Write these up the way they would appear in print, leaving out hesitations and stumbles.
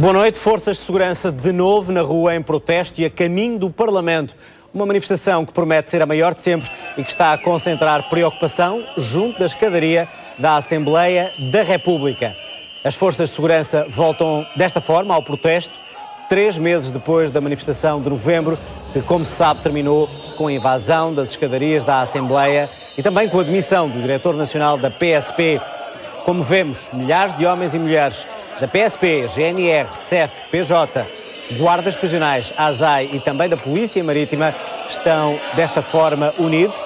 Boa noite. Forças de segurança de novo na rua em protesto e a caminho do Parlamento. Uma manifestação que promete ser a maior de sempre e que está a concentrar preocupação junto da escadaria da Assembleia da República. As forças de segurança voltam desta forma ao protesto, 3 meses depois da manifestação de novembro, que, como se sabe, terminou com a invasão das escadarias da Assembleia e também com a demissão do diretor nacional da PSP. Como vemos, milhares de homens e mulheres da PSP, GNR, CEF, PJ, guardas prisionais, ASAI e também da Polícia Marítima estão desta forma unidos.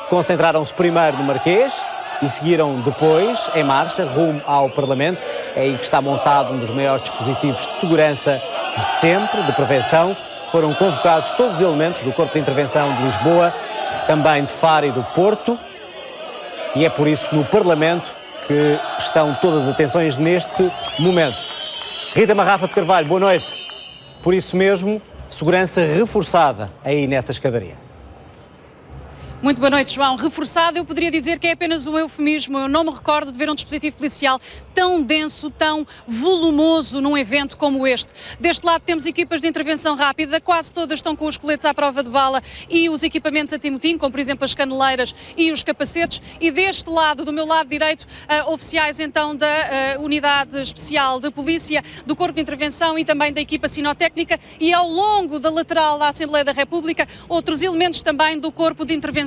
Concentraram-se primeiro no Marquês e seguiram depois em marcha rumo ao Parlamento. É aí que está montado um dos maiores dispositivos de segurança de sempre, de prevenção. Foram convocados todos os elementos do Corpo de Intervenção de Lisboa, também de Faro e do Porto, e é por isso no Parlamento que estão todas as atenções neste momento. Rita Marrafa de Carvalho, boa noite. Por isso mesmo, segurança reforçada aí nessa escadaria. Muito boa noite, João. Reforçado, eu poderia dizer que é apenas um eufemismo. Eu não me recordo de ver um dispositivo policial tão denso, tão volumoso num evento como este. Deste lado temos equipas de intervenção rápida, quase todas estão com os coletes à prova de bala e os equipamentos anti-motim, como por exemplo as caneleiras e os capacetes. E deste lado, do meu lado direito, oficiais então da Unidade Especial de Polícia, do Corpo de Intervenção e também da equipa sinotécnica, e ao longo da lateral da Assembleia da República, outros elementos também do Corpo de Intervenção.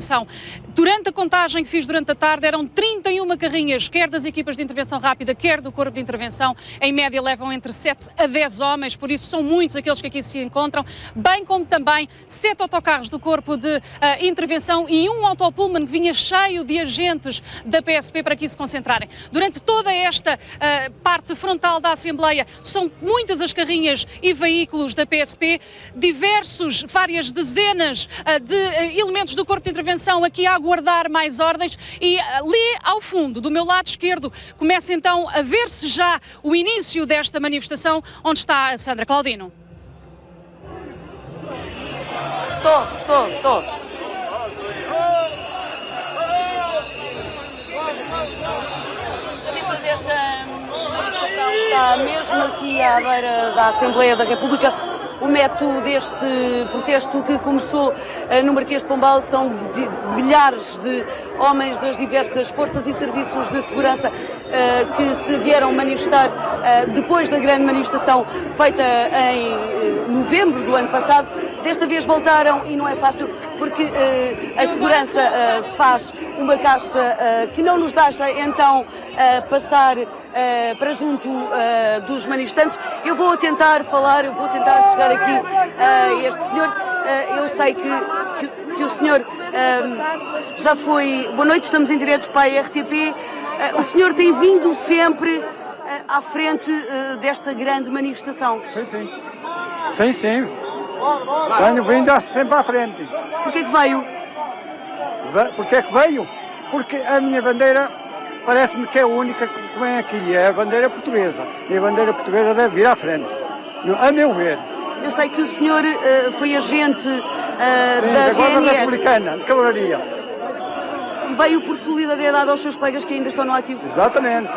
Durante a contagem que fiz durante a tarde, eram 31 carrinhas, quer das equipas de intervenção rápida, quer do Corpo de Intervenção. Em média levam entre 7 a 10 homens, por isso são muitos aqueles que aqui se encontram, bem como também 7 autocarros do Corpo de Intervenção e um autopullman que vinha cheio de agentes da PSP para aqui se concentrarem. Durante toda esta parte frontal da Assembleia, são muitas as carrinhas e veículos da PSP, várias dezenas de elementos do Corpo de Intervenção aqui a aguardar mais ordens, e ali ao fundo, do meu lado esquerdo, começa então a ver-se já o início desta manifestação, onde está a Sandra Claudino. Estou. A cabeça desta manifestação está mesmo aqui à beira da Assembleia da República. O método deste protesto que começou no Marquês de Pombal são milhares de homens das diversas forças e serviços de segurança que se vieram manifestar depois da grande manifestação feita em novembro do ano passado. Desta vez voltaram e não é fácil porque a segurança faz uma caixa que não nos deixa então passar para junto dos manifestantes. Eu vou tentar chegar aqui a este senhor. Eu sei que o senhor já foi... Boa noite, estamos em direto para a RTP. O senhor tem vindo sempre à frente desta grande manifestação. Sim. Tenho vindo sempre à frente. Porquê que veio? Porquê que veio? Porque a minha bandeira parece-me que é a única que vem aqui, é a bandeira portuguesa. E a bandeira portuguesa deve vir à frente, a meu ver. Eu sei que o senhor foi agente da GNR. Republicana, de Cavalaria. E veio por solidariedade aos seus colegas que ainda estão no ativo. Exatamente.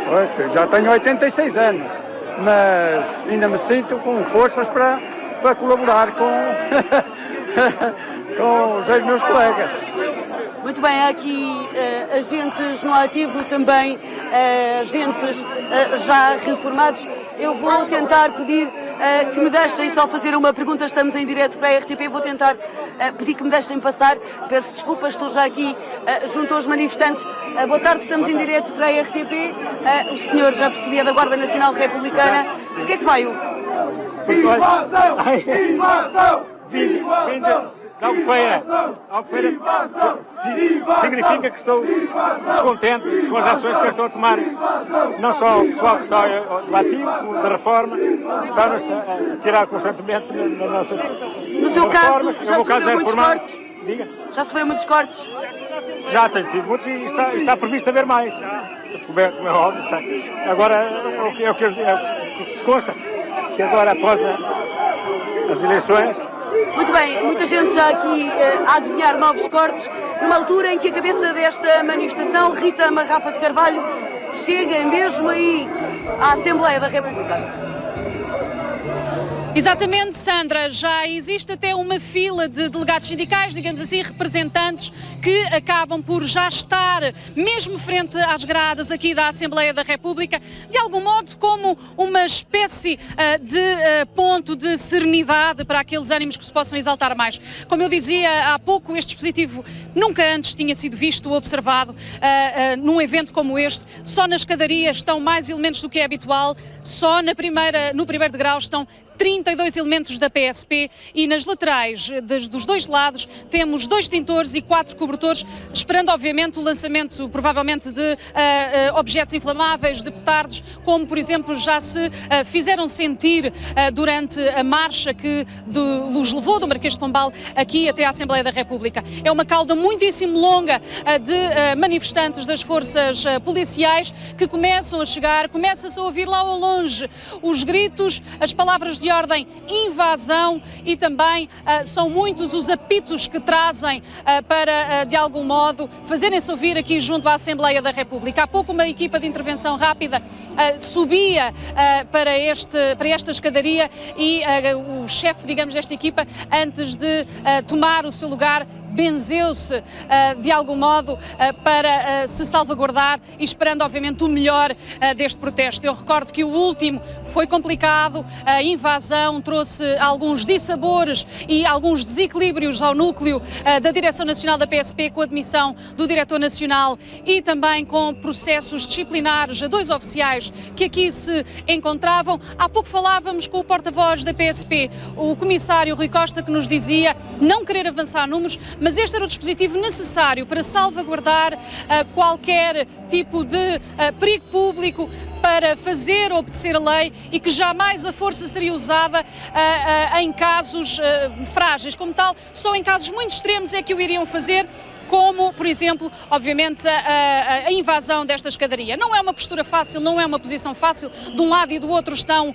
Pois, já tenho 86 anos, mas ainda me sinto com forças para colaborar com os meus colegas. Muito bem, há aqui agentes no ativo, também agentes já reformados. Eu vou tentar pedir que me deixem só fazer uma pergunta. Estamos em direto para a RTP. Vou tentar pedir que me deixem passar. Peço desculpas, estou já aqui junto aos manifestantes. Boa tarde, estamos em direto para a RTP. O senhor já percebia da Guarda Nacional Republicana. Porquê é que veio? Invasão! Albufeira significa que estou descontente com as ações que eu estou a tomar, não só o pessoal que está do ativo, como da reforma, está-nos a tirar constantemente nas nossas No seu caso, já sofreu muitos cortes? Diga. Já sofreu muitos cortes? Já tenho tido muitos e está previsto haver mais. Como é óbvio, está. Agora, é o que se consta, que agora após as eleições... Muito bem, muita gente já aqui a adivinhar novos cortes, numa altura em que a cabeça desta manifestação, Rita Marrafa de Carvalho, chega mesmo aí à Assembleia da República. Exatamente, Sandra, já existe até uma fila de delegados sindicais, digamos assim, representantes que acabam por já estar mesmo frente às grades aqui da Assembleia da República, de algum modo como uma espécie de ponto de serenidade para aqueles ânimos que se possam exaltar mais. Como eu dizia há pouco, este dispositivo nunca antes tinha sido visto ou observado num evento como este. Só na escadaria estão mais elementos do que é habitual, só no primeiro degrau estão 32 elementos da PSP e nas laterais dos dois lados temos 2 extintores e 4 cobertores, esperando obviamente o lançamento provavelmente de objetos inflamáveis, de petardos, como por exemplo já se fizeram sentir durante a marcha que os levou do Marquês de Pombal aqui até à Assembleia da República. É uma cauda muitíssimo longa de manifestantes das forças policiais que começam a chegar, começa-se a ouvir lá ao longe os gritos, as palavras de ordem, invasão, e também são muitos os apitos que trazem para, de algum modo, fazerem-se ouvir aqui junto à Assembleia da República. Há pouco uma equipa de intervenção rápida subia para esta escadaria e o chefe, digamos, desta equipa, antes de tomar o seu lugar, benzeu-se de algum modo para se salvaguardar e esperando obviamente o melhor deste protesto. Eu recordo que o último foi complicado, a invasão trouxe alguns dissabores e alguns desequilíbrios ao núcleo da Direção Nacional da PSP, com a admissão do Diretor Nacional e também com processos disciplinares a 2 oficiais que aqui se encontravam. Há pouco falávamos com o porta-voz da PSP, o comissário Rui Costa, que nos dizia não querer avançar números, mas este era o dispositivo necessário para salvaguardar qualquer tipo de perigo público, para fazer obedecer a lei e que jamais a força seria usada em casos frágeis. Como tal, só em casos muito extremos é que o iriam fazer, como, por exemplo, obviamente, a invasão desta escadaria. Não é uma postura fácil, não é uma posição fácil. De um lado e do outro estão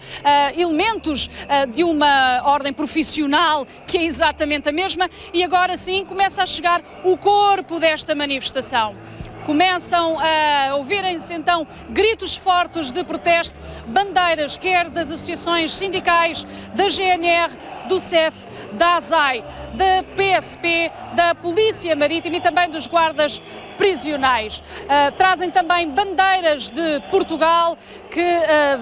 elementos de uma ordem profissional, que é exatamente a mesma, e agora sim começa a chegar o corpo desta manifestação. Começam a ouvirem-se então gritos fortes de protesto, bandeiras quer das associações sindicais, da GNR, do CEF, da ASAI, da PSP, da Polícia Marítima e também dos guardas prisionais. Trazem também bandeiras de Portugal que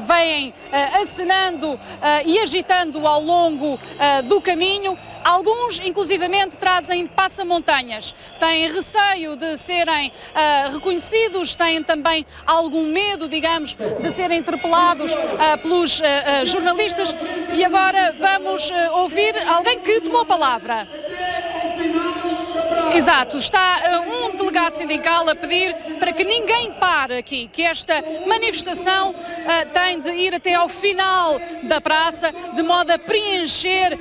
vêm acenando e agitando ao longo do caminho. Alguns, inclusivamente, trazem passamontanhas. Têm receio de serem reconhecidos, têm também algum medo, digamos, de serem interpelados pelos jornalistas. E agora vamos ouvir alguém que tomou a palavra. Exato, está um delegado sindical a pedir para que ninguém pare aqui, que esta manifestação tem de ir até ao final da praça, de modo a preencher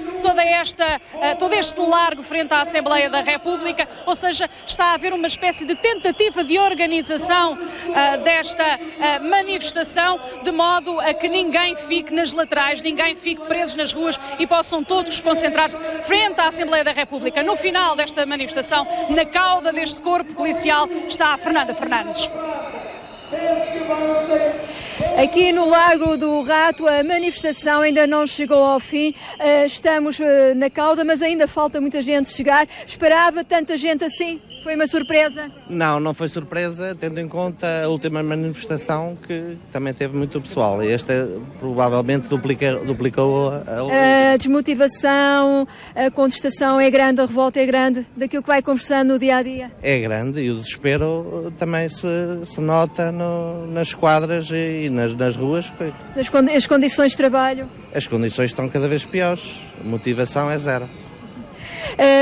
todo este largo frente à Assembleia da República, ou seja, está a haver uma espécie de tentativa de organização desta manifestação, de modo a que ninguém fique nas laterais, ninguém fique preso nas ruas e possam todos concentrar-se frente à Assembleia da República. No final desta manifestação, na cauda deste corpo policial, está a Fernanda Fernandes. Aqui no Largo do Rato a manifestação ainda não chegou ao fim, estamos na cauda, mas ainda falta muita gente chegar. Esperava tanta gente assim? Foi uma surpresa? Não foi surpresa, tendo em conta a última manifestação, que também teve muito pessoal. Esta provavelmente duplicou a desmotivação, a contestação é grande, a revolta é grande, daquilo que vai conversando no dia-a-dia? É grande e o desespero também se nota nas quadras e nas ruas. As condições de trabalho? As condições estão cada vez piores, a motivação é zero.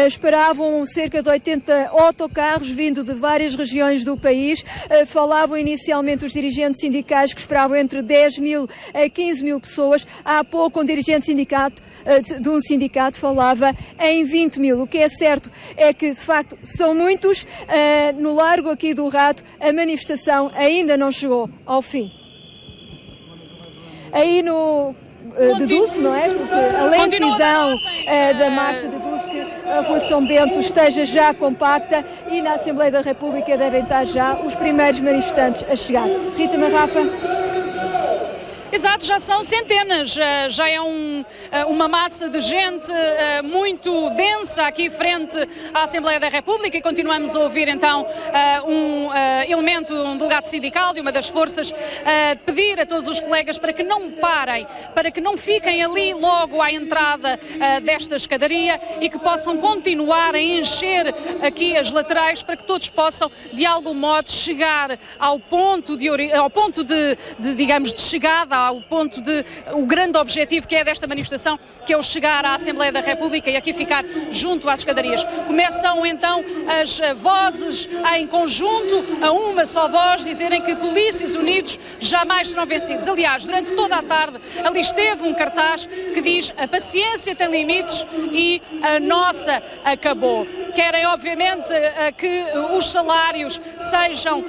Esperavam cerca de 80 autocarros vindo de várias regiões do país. Falavam inicialmente os dirigentes sindicais que esperavam entre 10 mil a 15 mil pessoas. Há pouco um dirigente de um sindicato falava em 20 mil. O que é certo é que, de facto, são muitos. No Largo aqui do Rato, a manifestação ainda não chegou ao fim. Aí deduz-se, não é? Porque a lentidão da marcha deduz que a Rua de São Bento esteja já compacta e na Assembleia da República devem estar já os primeiros manifestantes a chegar. Rita Marrafa. Exato, já são centenas, já é uma massa de gente muito densa aqui frente à Assembleia da República e continuamos a ouvir então um delegado sindical de uma das forças pedir a todos os colegas para que não parem, para que não fiquem ali logo à entrada desta escadaria e que possam continuar a encher aqui as laterais para que todos possam de algum modo chegar ao ponto de chegada, ao ponto o grande objetivo que é desta manifestação, que é o chegar à Assembleia da República e aqui ficar junto às escadarias. Começam então as vozes em conjunto, a uma só voz, dizerem que polícias unidos jamais serão vencidos. Aliás, durante toda a tarde ali esteve um cartaz que diz: a paciência tem limites e a nossa acabou. Querem obviamente que os salários sejam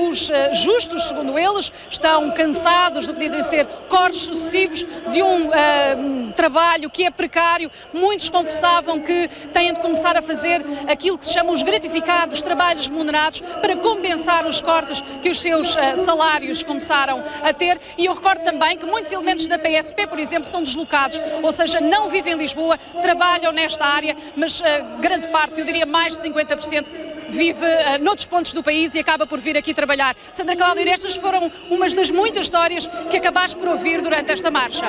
os justos, segundo eles, estão cansados do que dizem ser cortes sucessivos de um trabalho que é precário. Muitos confessavam que têm de começar a fazer aquilo que se chama os gratificados, trabalhos remunerados, para compensar os cortes que os seus salários começaram a ter. E eu recordo também que muitos elementos da PSP, por exemplo, são deslocados, ou seja, não vivem em Lisboa, trabalham nesta área, mas grande parte, eu diria mais de 50%, vive noutros pontos do país e acaba por vir aqui trabalhar. Sandra Cláudia, estas foram umas das muitas histórias que acabaste por ouvir durante esta marcha.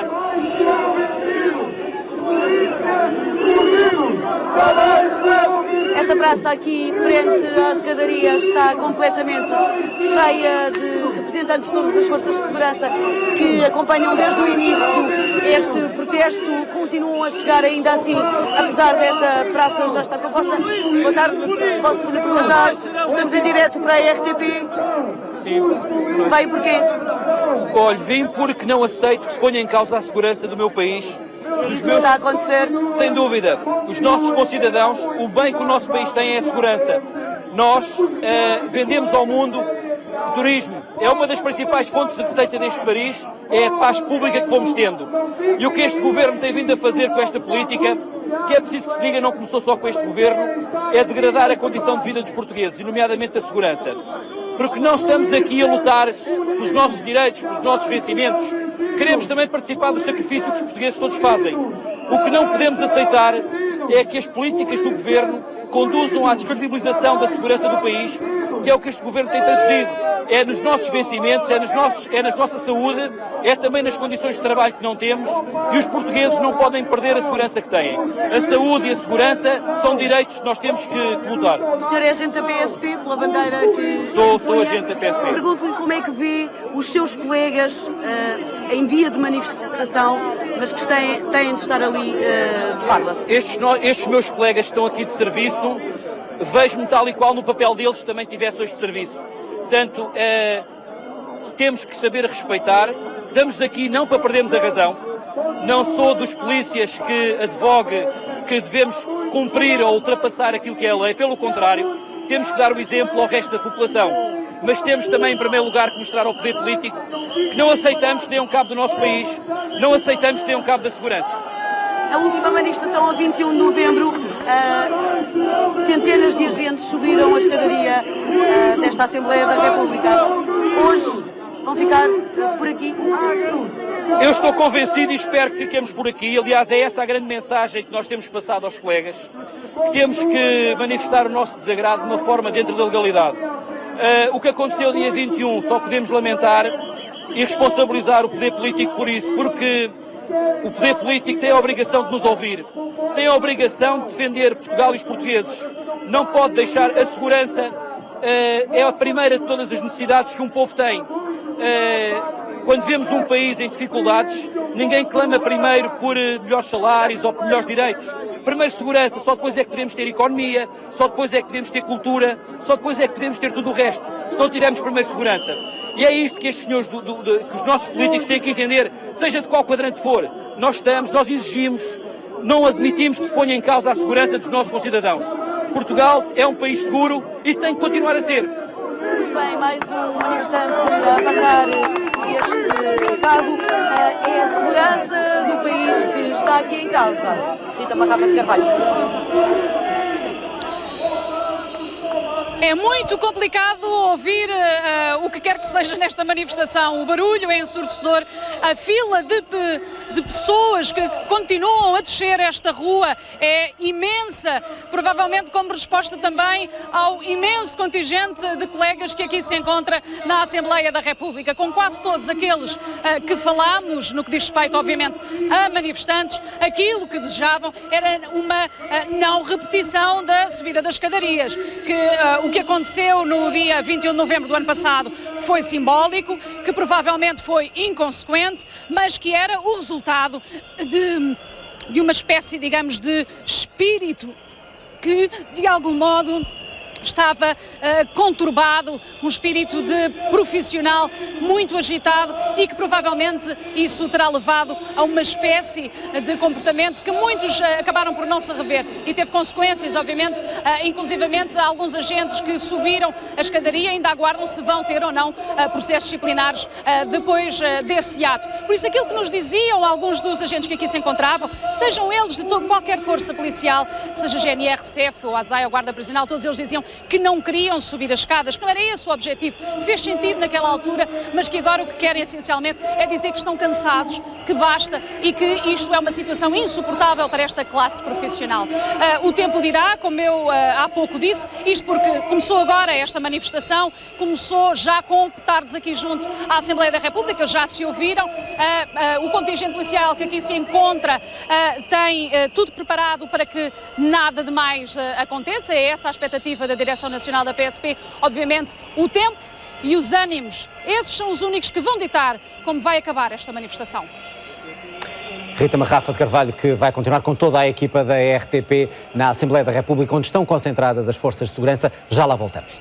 Esta praça aqui, frente às escadarias, está completamente cheia de representantes de todas as forças de segurança que acompanham desde o início este protesto. Continuam a chegar ainda assim, apesar desta praça já estar composta. Boa tarde, posso lhe perguntar, estamos em direto para a RTP? Sim. Veio porquê? Olha, vim porque não aceito que se ponha em causa a segurança do meu país. Isso está a acontecer? Sem dúvida. Os nossos concidadãos, o bem que o nosso país tem é a segurança. Nós vendemos ao mundo o turismo. É uma das principais fontes de receita deste país, é a paz pública que fomos tendo. E o que este governo tem vindo a fazer com esta política, que é preciso que se diga, não começou só com este governo, é degradar a condição de vida dos portugueses, e nomeadamente a segurança. Porque não estamos aqui a lutar pelos nossos direitos, pelos nossos vencimentos. Queremos também participar do sacrifício que os portugueses todos fazem. O que não podemos aceitar é que as políticas do governo conduzam à descredibilização da segurança do país, que é o que este governo tem traduzido. É nos nossos vencimentos, é na nossa saúde, é também nas condições de trabalho que não temos, e os portugueses não podem perder a segurança que têm. A saúde e a segurança são direitos que nós temos que lutar. O senhor é agente da PSP, pela bandeira que... Sou agente da PSP. Pergunto-lhe como é que vê os seus colegas em dia de manifestação, mas que têm de estar ali de farda. Estes meus colegas que estão aqui de serviço, vejo-me tal e qual no papel deles se também tivesse hoje de serviço. Portanto, temos que saber respeitar. Estamos aqui não para perdermos a razão. Não sou dos polícias que advogue que devemos cumprir ou ultrapassar aquilo que é a lei. Pelo contrário, temos que dar o exemplo ao resto da população. Mas temos também, em primeiro lugar, que mostrar ao poder político que não aceitamos que dêem cabo do nosso país, não aceitamos que dêem cabo da segurança. A última manifestação, a 21 de novembro, centenas de agentes subiram a escadaria desta Assembleia da República. Hoje vão ficar por aqui? Eu estou convencido e espero que fiquemos por aqui. Aliás, é essa a grande mensagem que nós temos passado aos colegas, que temos que manifestar o nosso desagrado de uma forma dentro da legalidade. O que aconteceu dia 21 só podemos lamentar e responsabilizar o poder político por isso, porque o poder político tem a obrigação de nos ouvir, tem a obrigação de defender Portugal e os portugueses. Não pode deixar a segurança, é a primeira de todas as necessidades que um povo tem. Quando vemos um país em dificuldades, ninguém clama primeiro por melhores salários ou por melhores direitos. Primeiro segurança, só depois é que podemos ter economia, só depois é que podemos ter cultura, só depois é que podemos ter tudo o resto, se não tivermos primeiro segurança. E é isto que estes senhores, que os nossos políticos têm que entender, seja de qual quadrante for. Nós exigimos, não admitimos que se ponha em causa a segurança dos nossos concidadãos. Portugal é um país seguro e tem que continuar a ser. Muito bem, mais um manifestante a passar este carro. É a segurança do país que está aqui em causa. Rita Marrafa de Carvalho. É muito complicado ouvir o que quer que seja nesta manifestação. O barulho é ensurdecedor. A fila de pessoas que continuam a descer esta rua é imensa, provavelmente como resposta também ao imenso contingente de colegas que aqui se encontra na Assembleia da República. Com quase todos aqueles que falámos, no que diz respeito, obviamente, a manifestantes, aquilo que desejavam era uma não repetição da subida das escadarias, o que aconteceu no dia 21 de novembro do ano passado foi simbólico, que provavelmente foi inconsequente, mas que era o resultado de uma espécie, digamos, de espírito que, de algum modo, estava conturbado, um espírito de profissional muito agitado e que provavelmente isso terá levado a uma espécie de comportamento que muitos acabaram por não se rever e teve consequências, obviamente, inclusivamente alguns agentes que subiram a escadaria ainda aguardam se vão ter ou não processos disciplinares depois desse ato. Por isso aquilo que nos diziam alguns dos agentes que aqui se encontravam, sejam eles de qualquer força policial, seja GNR, CEF ou ASAI ou Guarda Prisional, todos eles diziam que não queriam subir as escadas, que não era esse o objetivo. Fez sentido naquela altura, mas que agora o que querem essencialmente é dizer que estão cansados, que basta e que isto é uma situação insuportável para esta classe profissional. O tempo dirá, como eu há pouco disse, isto porque começou agora esta manifestação, começou já com petardos aqui junto à Assembleia da República, já se ouviram. O contingente policial que aqui se encontra tem tudo preparado para que nada de mais aconteça, é essa a expectativa da Direção Nacional da PSP. Obviamente, o tempo e os ânimos, esses são os únicos que vão ditar como vai acabar esta manifestação. Rita Marrafa de Carvalho, que vai continuar com toda a equipa da RTP na Assembleia da República, onde estão concentradas as forças de segurança. Já lá voltamos.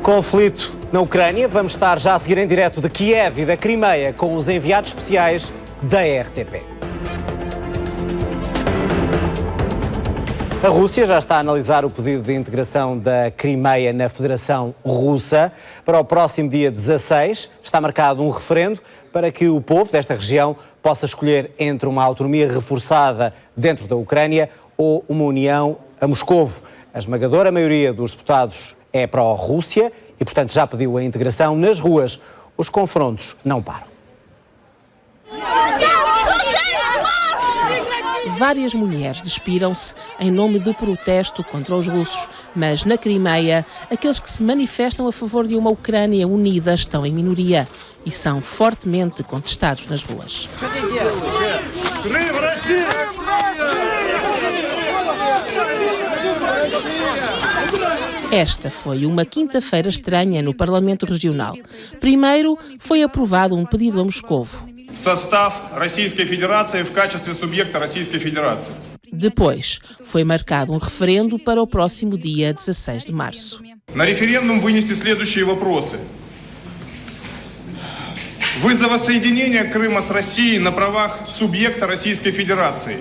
Conflito na Ucrânia. Vamos estar já a seguir em direto de Kiev e da Crimeia com os enviados especiais da RTP. A Rússia já está a analisar o pedido de integração da Crimeia na Federação Russa. Para o próximo dia 16 está marcado um referendo para que o povo desta região possa escolher entre uma autonomia reforçada dentro da Ucrânia ou uma união a Moscovo. A esmagadora maioria dos deputados é pró-Rússia e, portanto, já pediu a integração. Nas ruas, os confrontos não param. Várias mulheres despiram-se em nome do protesto contra os russos, mas na Crimeia, aqueles que se manifestam a favor de uma Ucrânia unida estão em minoria e são fortemente contestados nas ruas. Esta foi uma quinta-feira estranha no Parlamento Regional. Primeiro, foi aprovado um pedido a Moscovo. В состав Российской Федерации в качестве субъекта Российской Федерации. Depois, foi marcado um referendo para o próximo dia 16 de março. На референдум вынести следующие вопросы. Вызов воссоединения Крыма с Россией на правах субъекта Российской Федерации.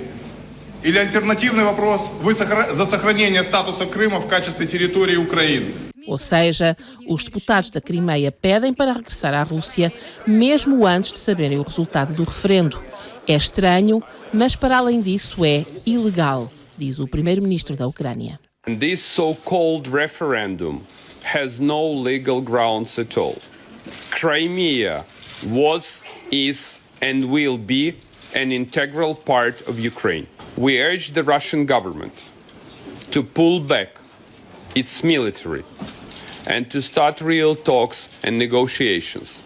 Или альтернативный вопрос, вы за сохранение статуса Крыма в качестве территории Украины. Ou seja, os deputados da Crimeia pedem para regressar à Rússia, mesmo antes de saberem o resultado do referendo. É estranho, mas para além disso é ilegal, diz o primeiro-ministro da Ucrânia. This so-called referendum has no legal grounds at all. Crimea was, is and will be an integral part of Ukraine. We urge the Russian government to pull back its military and to start real talks and negotiations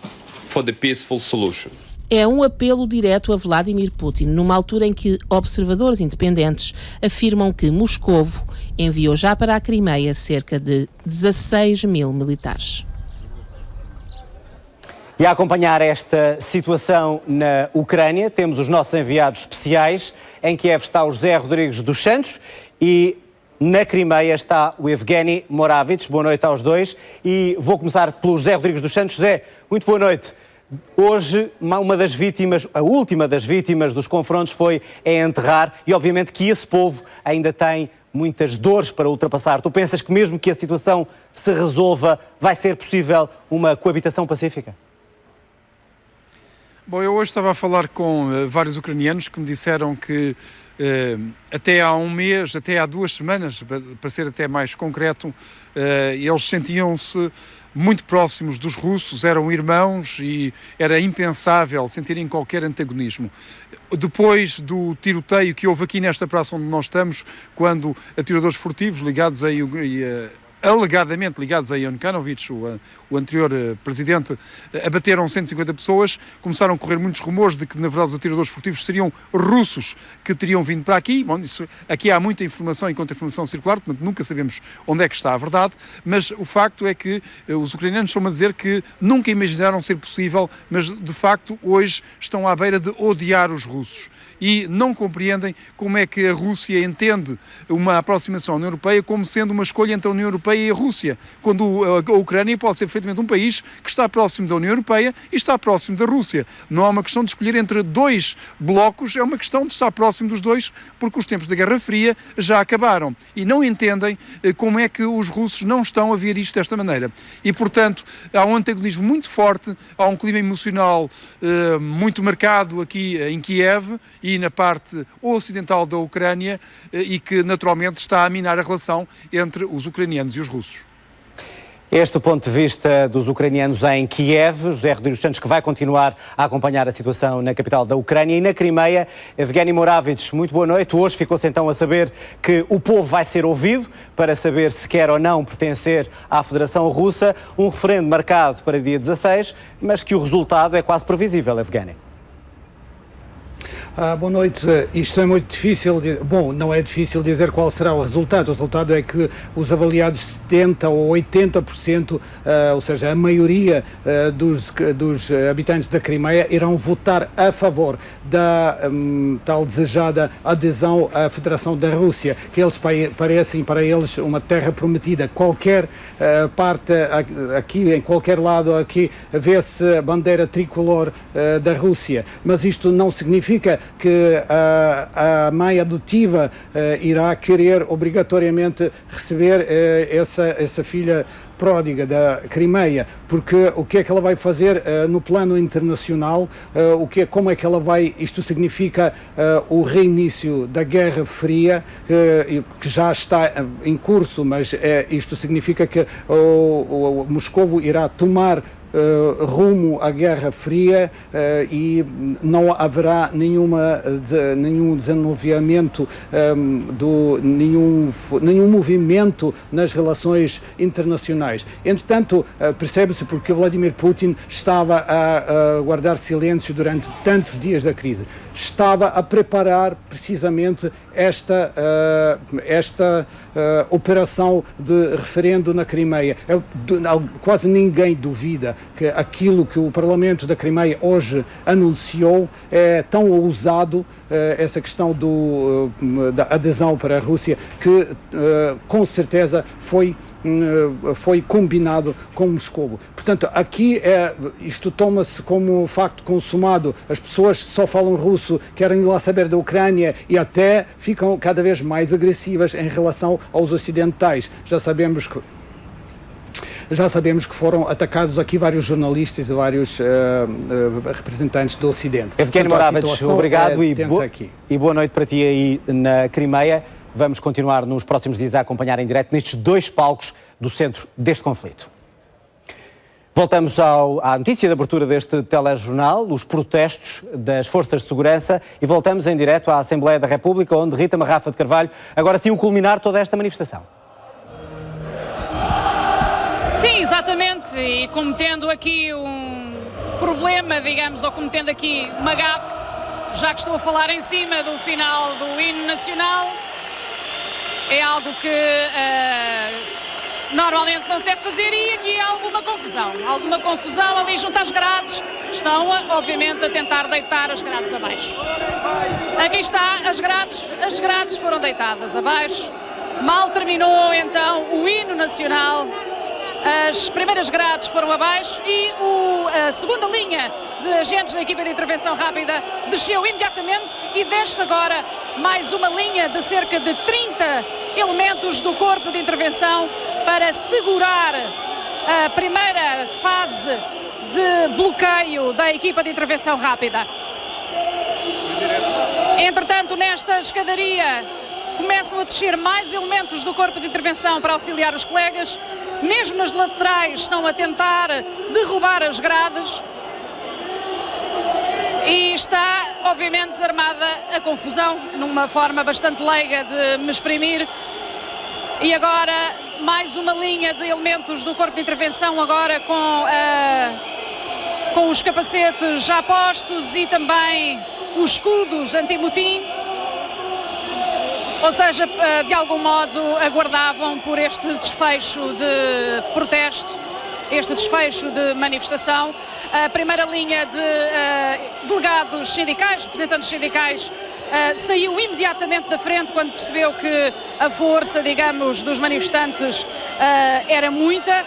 for the peaceful solution. É um apelo direto a Vladimir Putin, numa altura em que observadores independentes afirmam que Moscovo enviou já para a Crimeia cerca de 16 mil militares. E a acompanhar esta situação na Ucrânia, temos os nossos enviados especiais. Em Kiev está o José Rodrigues dos Santos e na Crimeia está o Evgeny Moravits. Boa noite aos dois. E vou começar pelo José Rodrigues dos Santos. José, muito boa noite. Hoje, uma das vítimas, a última das vítimas dos confrontos foi enterrar e obviamente que esse povo ainda tem muitas dores para ultrapassar. Tu pensas que mesmo que a situação se resolva, vai ser possível uma coabitação pacífica? Bom, eu hoje estava a falar com vários ucranianos que me disseram que até há um mês, até há 2 semanas, para ser até mais concreto, eles sentiam-se muito próximos dos russos, eram irmãos e era impensável sentirem qualquer antagonismo. Depois do tiroteio que houve aqui nesta praça onde nós estamos, quando atiradores furtivos alegadamente ligados a Yanukovych, o anterior presidente, abateram 150 pessoas, começaram a correr muitos rumores de que, na verdade, os atiradores furtivos seriam russos que teriam vindo para aqui. Bom, aqui há muita informação e contra-informação circular, portanto nunca sabemos onde é que está a verdade, mas o facto é que os ucranianos estão a dizer que nunca imaginaram ser possível, mas de facto hoje estão à beira de odiar os russos. E não compreendem como é que a Rússia entende uma aproximação à União Europeia como sendo uma escolha entre a União Europeia e a Rússia, quando a Ucrânia pode ser perfeitamente um país que está próximo da União Europeia e está próximo da Rússia. Não é uma questão de escolher entre 2 blocos, é uma questão de estar próximo dos 2, porque os tempos da Guerra Fria já acabaram. E não entendem como é que os russos não estão a ver isto desta maneira. E, portanto, há um antagonismo muito forte, há um clima emocional muito marcado aqui em Kiev e na parte ocidental da Ucrânia e que naturalmente está a minar a relação entre os ucranianos e os russos. Este é o ponto de vista dos ucranianos em Kiev. José Rodrigues Santos, que vai continuar a acompanhar a situação na capital da Ucrânia. E na Crimeia, Evgeny Moravich, muito boa noite. Hoje ficou-se então a saber que o povo vai ser ouvido para saber se quer ou não pertencer à Federação Russa. Um referendo marcado para dia 16, mas que o resultado é quase previsível, Evgeny. Boa noite. Isto é muito difícil. Bom, não é difícil dizer qual será o resultado. O resultado é que os avaliados 70% ou 80%, ou seja, a maioria dos habitantes da Crimeia irão votar a favor da tal desejada adesão à Federação da Rússia, que eles parecem para eles uma terra prometida. Qualquer parte aqui, em qualquer lado aqui, vê-se a bandeira tricolor da Rússia. Mas isto não significa que a mãe adotiva irá querer obrigatoriamente receber essa filha pródiga da Crimeia, porque o que é que ela vai fazer no plano internacional, como é que ela vai, isto significa o reinício da Guerra Fria, que já está em curso, mas isto significa que o Moscovo irá tomar rumo à Guerra Fria e não haverá nenhum desenvolvimento, nenhum movimento nas relações internacionais. Entretanto, percebe-se porque Vladimir Putin estava a guardar silêncio durante tantos dias da crise. Estava a preparar precisamente esta operação de referendo na Crimeia. Quase ninguém duvida que aquilo que o Parlamento da Crimeia hoje anunciou é tão ousado, essa questão da adesão para a Rússia, que com certeza foi combinado com Moscovo. Portanto, aqui isto toma-se como facto consumado. As pessoas só falam russo, querem ir lá saber da Ucrânia e até ficam cada vez mais agressivas em relação aos ocidentais. Já sabemos que foram atacados aqui vários jornalistas e vários representantes do Ocidente. Evgeny Moravich, obrigado e boa noite para ti aí na Crimeia. Vamos continuar nos próximos dias a acompanhar em direto nestes 2 palcos do centro deste conflito. Voltamos à notícia de abertura deste telejornal, os protestos das forças de segurança, e voltamos em direto à Assembleia da República, onde Rita Marrafa de Carvalho, agora sim o culminar toda esta manifestação. Sim, exatamente, e cometendo aqui um problema, digamos, ou cometendo aqui uma gafe, já que estou a falar em cima do final do hino nacional, é algo que normalmente não se deve fazer e aqui há alguma confusão ali junto às grades. Estão, obviamente, a tentar deitar as grades abaixo. Aqui está, as grades foram deitadas abaixo. Mal terminou, então, o hino nacional. As primeiras grades foram abaixo e a segunda linha de agentes da equipa de intervenção rápida desceu imediatamente e desce agora mais uma linha de cerca de 30 elementos do corpo de intervenção para segurar a primeira fase de bloqueio da equipa de intervenção rápida. Entretanto, nesta escadaria começam a descer mais elementos do corpo de intervenção para auxiliar os colegas. Mesmo nas laterais estão a tentar derrubar as grades. E está, obviamente, desarmada a confusão, numa forma bastante leiga de me exprimir. E agora, mais uma linha de elementos do corpo de intervenção, agora com os capacetes já postos e também os escudos anti-motim. Ou seja, de algum modo aguardavam por este desfecho de protesto, este desfecho de manifestação. A primeira linha de delegados sindicais, representantes sindicais, saiu imediatamente da frente quando percebeu que a força, digamos, dos manifestantes era muita.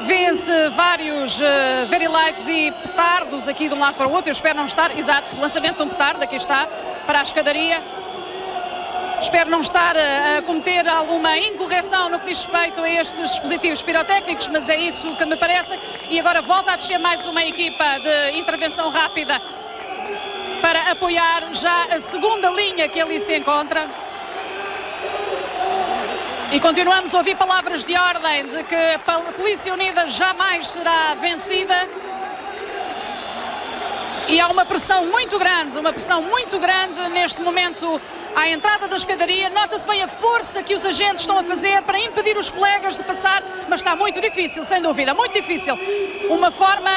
Vêem-se vários very lights e petardos aqui de um lado para o outro. Eu espero não estar, exato, lançamento de um petardo, aqui está, para a escadaria. Espero não estar a cometer alguma incorreção no que diz respeito a estes dispositivos pirotécnicos, mas é isso que me parece. E agora volta a descer mais uma equipa de intervenção rápida para apoiar já a segunda linha que ali se encontra. E continuamos a ouvir palavras de ordem de que a Polícia Unida jamais será vencida. E há uma pressão muito grande neste momento à entrada da escadaria. Nota-se bem a força que os agentes estão a fazer para impedir os colegas de passar, mas está muito difícil, sem dúvida, muito difícil. Uma forma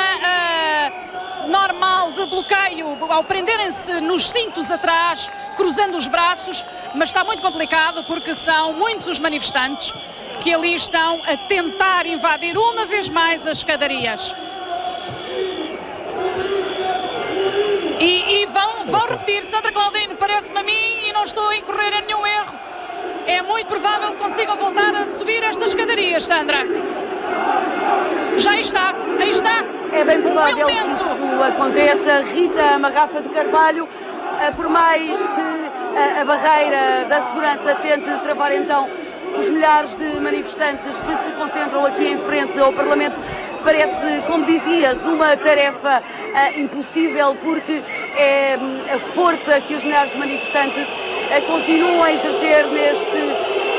normal de bloqueio, ao prenderem-se nos cintos atrás, cruzando os braços, mas está muito complicado porque são muitos os manifestantes que ali estão a tentar invadir uma vez mais as escadarias. E vão repetir, Sandra Claudino, parece-me a mim, e não estou a incorrer em nenhum erro. É muito provável que consigam voltar a subir estas escadarias, Sandra. Já está, aí está. É bem provável que isso aconteça. Rita Marrafa de Carvalho, por mais que a barreira da segurança tente travar então os milhares de manifestantes que se concentram aqui em frente ao Parlamento, parece, como dizias, uma tarefa impossível, porque é a força que os milhares de manifestantes continuam a exercer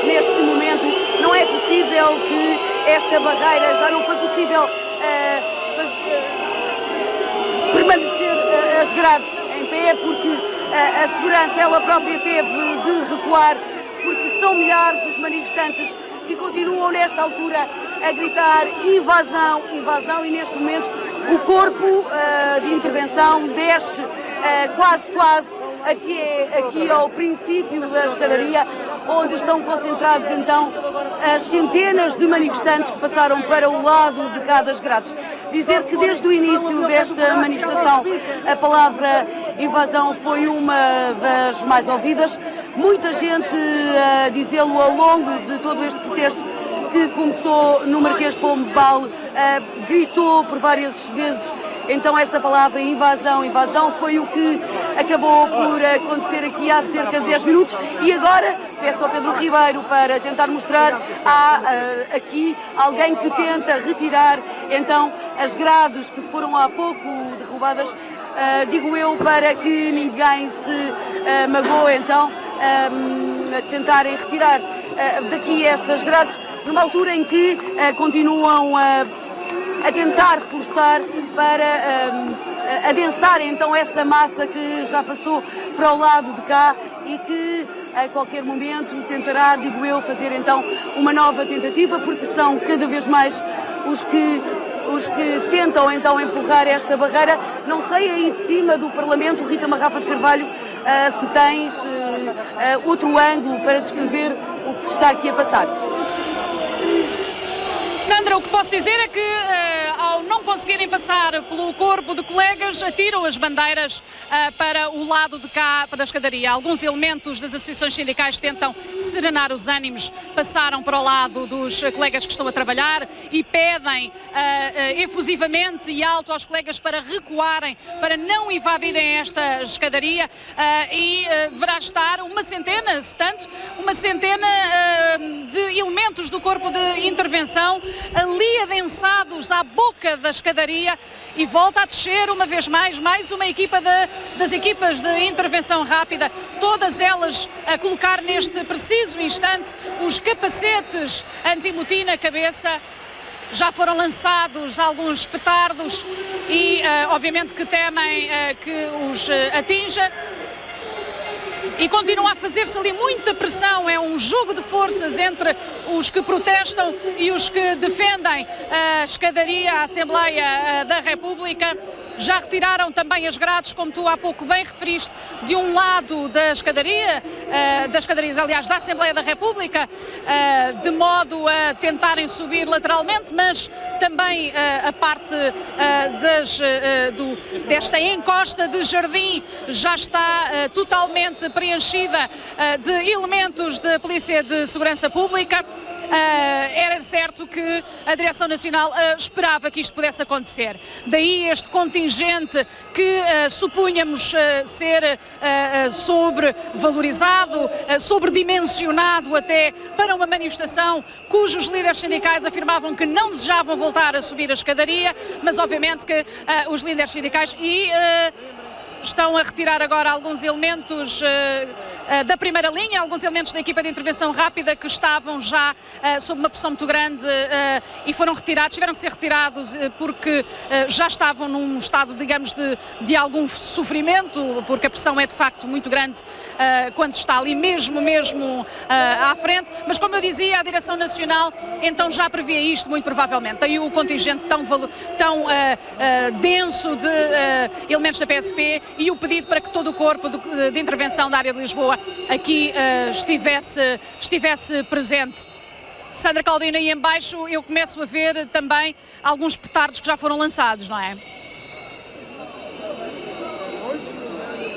neste momento. Não é possível que esta barreira, já não foi possível permanecer as grades em pé, porque a segurança ela própria teve de recuar, porque são milhares os manifestantes que continuam nesta altura a gritar invasão, invasão, e neste momento o corpo de intervenção desce quase aqui ao princípio da escadaria, onde estão concentrados então as centenas de manifestantes que passaram para o lado de cá das grades. Dizer que desde o início desta manifestação a palavra invasão foi uma das mais ouvidas. Muita gente a dizê-lo ao longo de todo este protesto, que começou no Marquês de Pombal, gritou por várias vezes então essa palavra invasão, invasão. Foi o que acabou por acontecer aqui há cerca de 10 minutos e agora peço ao Pedro Ribeiro para tentar mostrar, há aqui alguém que tenta retirar então as grades que foram há pouco derrubadas, digo eu, para que ninguém se magoe então a tentarem retirar daqui essas grades, numa altura em que continuam a tentar forçar para adensar então essa massa que já passou para o lado de cá e que a qualquer momento tentará, digo eu, fazer então uma nova tentativa, porque são cada vez mais os que tentam então empurrar esta barreira. Não sei aí de cima do Parlamento, Rita Marrafa de Carvalho, se tens outro ângulo para descrever o que se está aqui a passar. Sandra, o que posso dizer é que ao não conseguirem passar pelo corpo de colegas, atiram as bandeiras para o lado de cá da escadaria. Alguns elementos das associações sindicais tentam serenar os ânimos, passaram para o lado dos colegas que estão a trabalhar e pedem efusivamente e alto aos colegas para recuarem, para não invadirem esta escadaria, e deverá estar uma centena de elementos do corpo de intervenção ali adensados à boca arca da escadaria e volta a descer uma vez mais uma equipa das equipas de intervenção rápida, todas elas a colocar neste preciso instante os capacetes anti-motim na cabeça. Já foram lançados alguns petardos e obviamente que temem que os atinja. E continua a fazer-se ali muita pressão, é um jogo de forças entre os que protestam e os que defendem a escadaria, a Assembleia da República. Já retiraram também as grades, como tu há pouco bem referiste, de um lado das escadarias, aliás, da Assembleia da República, de modo a tentarem subir lateralmente, mas também a parte desta encosta de jardim já está totalmente preenchida de elementos da Polícia de Segurança Pública. Era certo que a Direção Nacional esperava que isto pudesse acontecer. Daí este contingente que supunhamos ser sobrevalorizado, sobredimensionado até para uma manifestação cujos líderes sindicais afirmavam que não desejavam voltar a subir a escadaria, mas obviamente que os líderes sindicais estão a retirar agora alguns elementos da primeira linha, alguns elementos da equipa de intervenção rápida que estavam já sob uma pressão muito grande e foram retirados, tiveram que ser retirados porque já estavam num estado, digamos, de algum sofrimento, porque a pressão é de facto muito grande quando se está ali mesmo à frente, mas como eu dizia, a Direção Nacional então já previa isto muito provavelmente, daí o contingente tão denso de elementos da PSP e o pedido para que todo o corpo de intervenção da área de Lisboa aqui estivesse presente. Sandra Caldina, aí em baixo eu começo a ver também alguns petardos que já foram lançados, não é?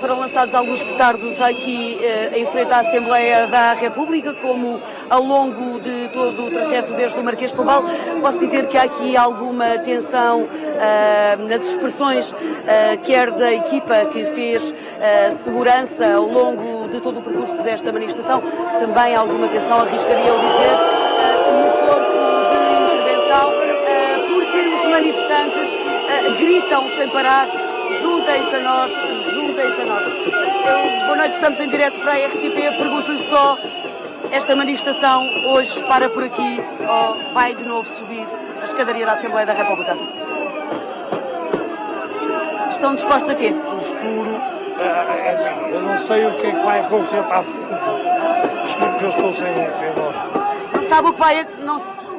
Foram lançados alguns petardos já aqui em frente à Assembleia da República, como ao longo de todo o trajeto desde o Marquês de Pombal. Posso dizer que há aqui alguma tensão nas expressões, quer da equipa que fez segurança ao longo de todo o percurso desta manifestação, também alguma tensão, arriscaria eu dizer, no corpo de intervenção, porque os manifestantes gritam sem parar: juntem-se a nós, juntem-se a nós. Boa noite, estamos em direto para a RTP. Pergunto-lhe só, esta manifestação hoje para por aqui ou vai de novo subir a escadaria da Assembleia da República? Estão dispostos a quê? No futuro, é assim, eu não sei o que é que vai acontecer para a frente. Desculpe que eu estou sem voz.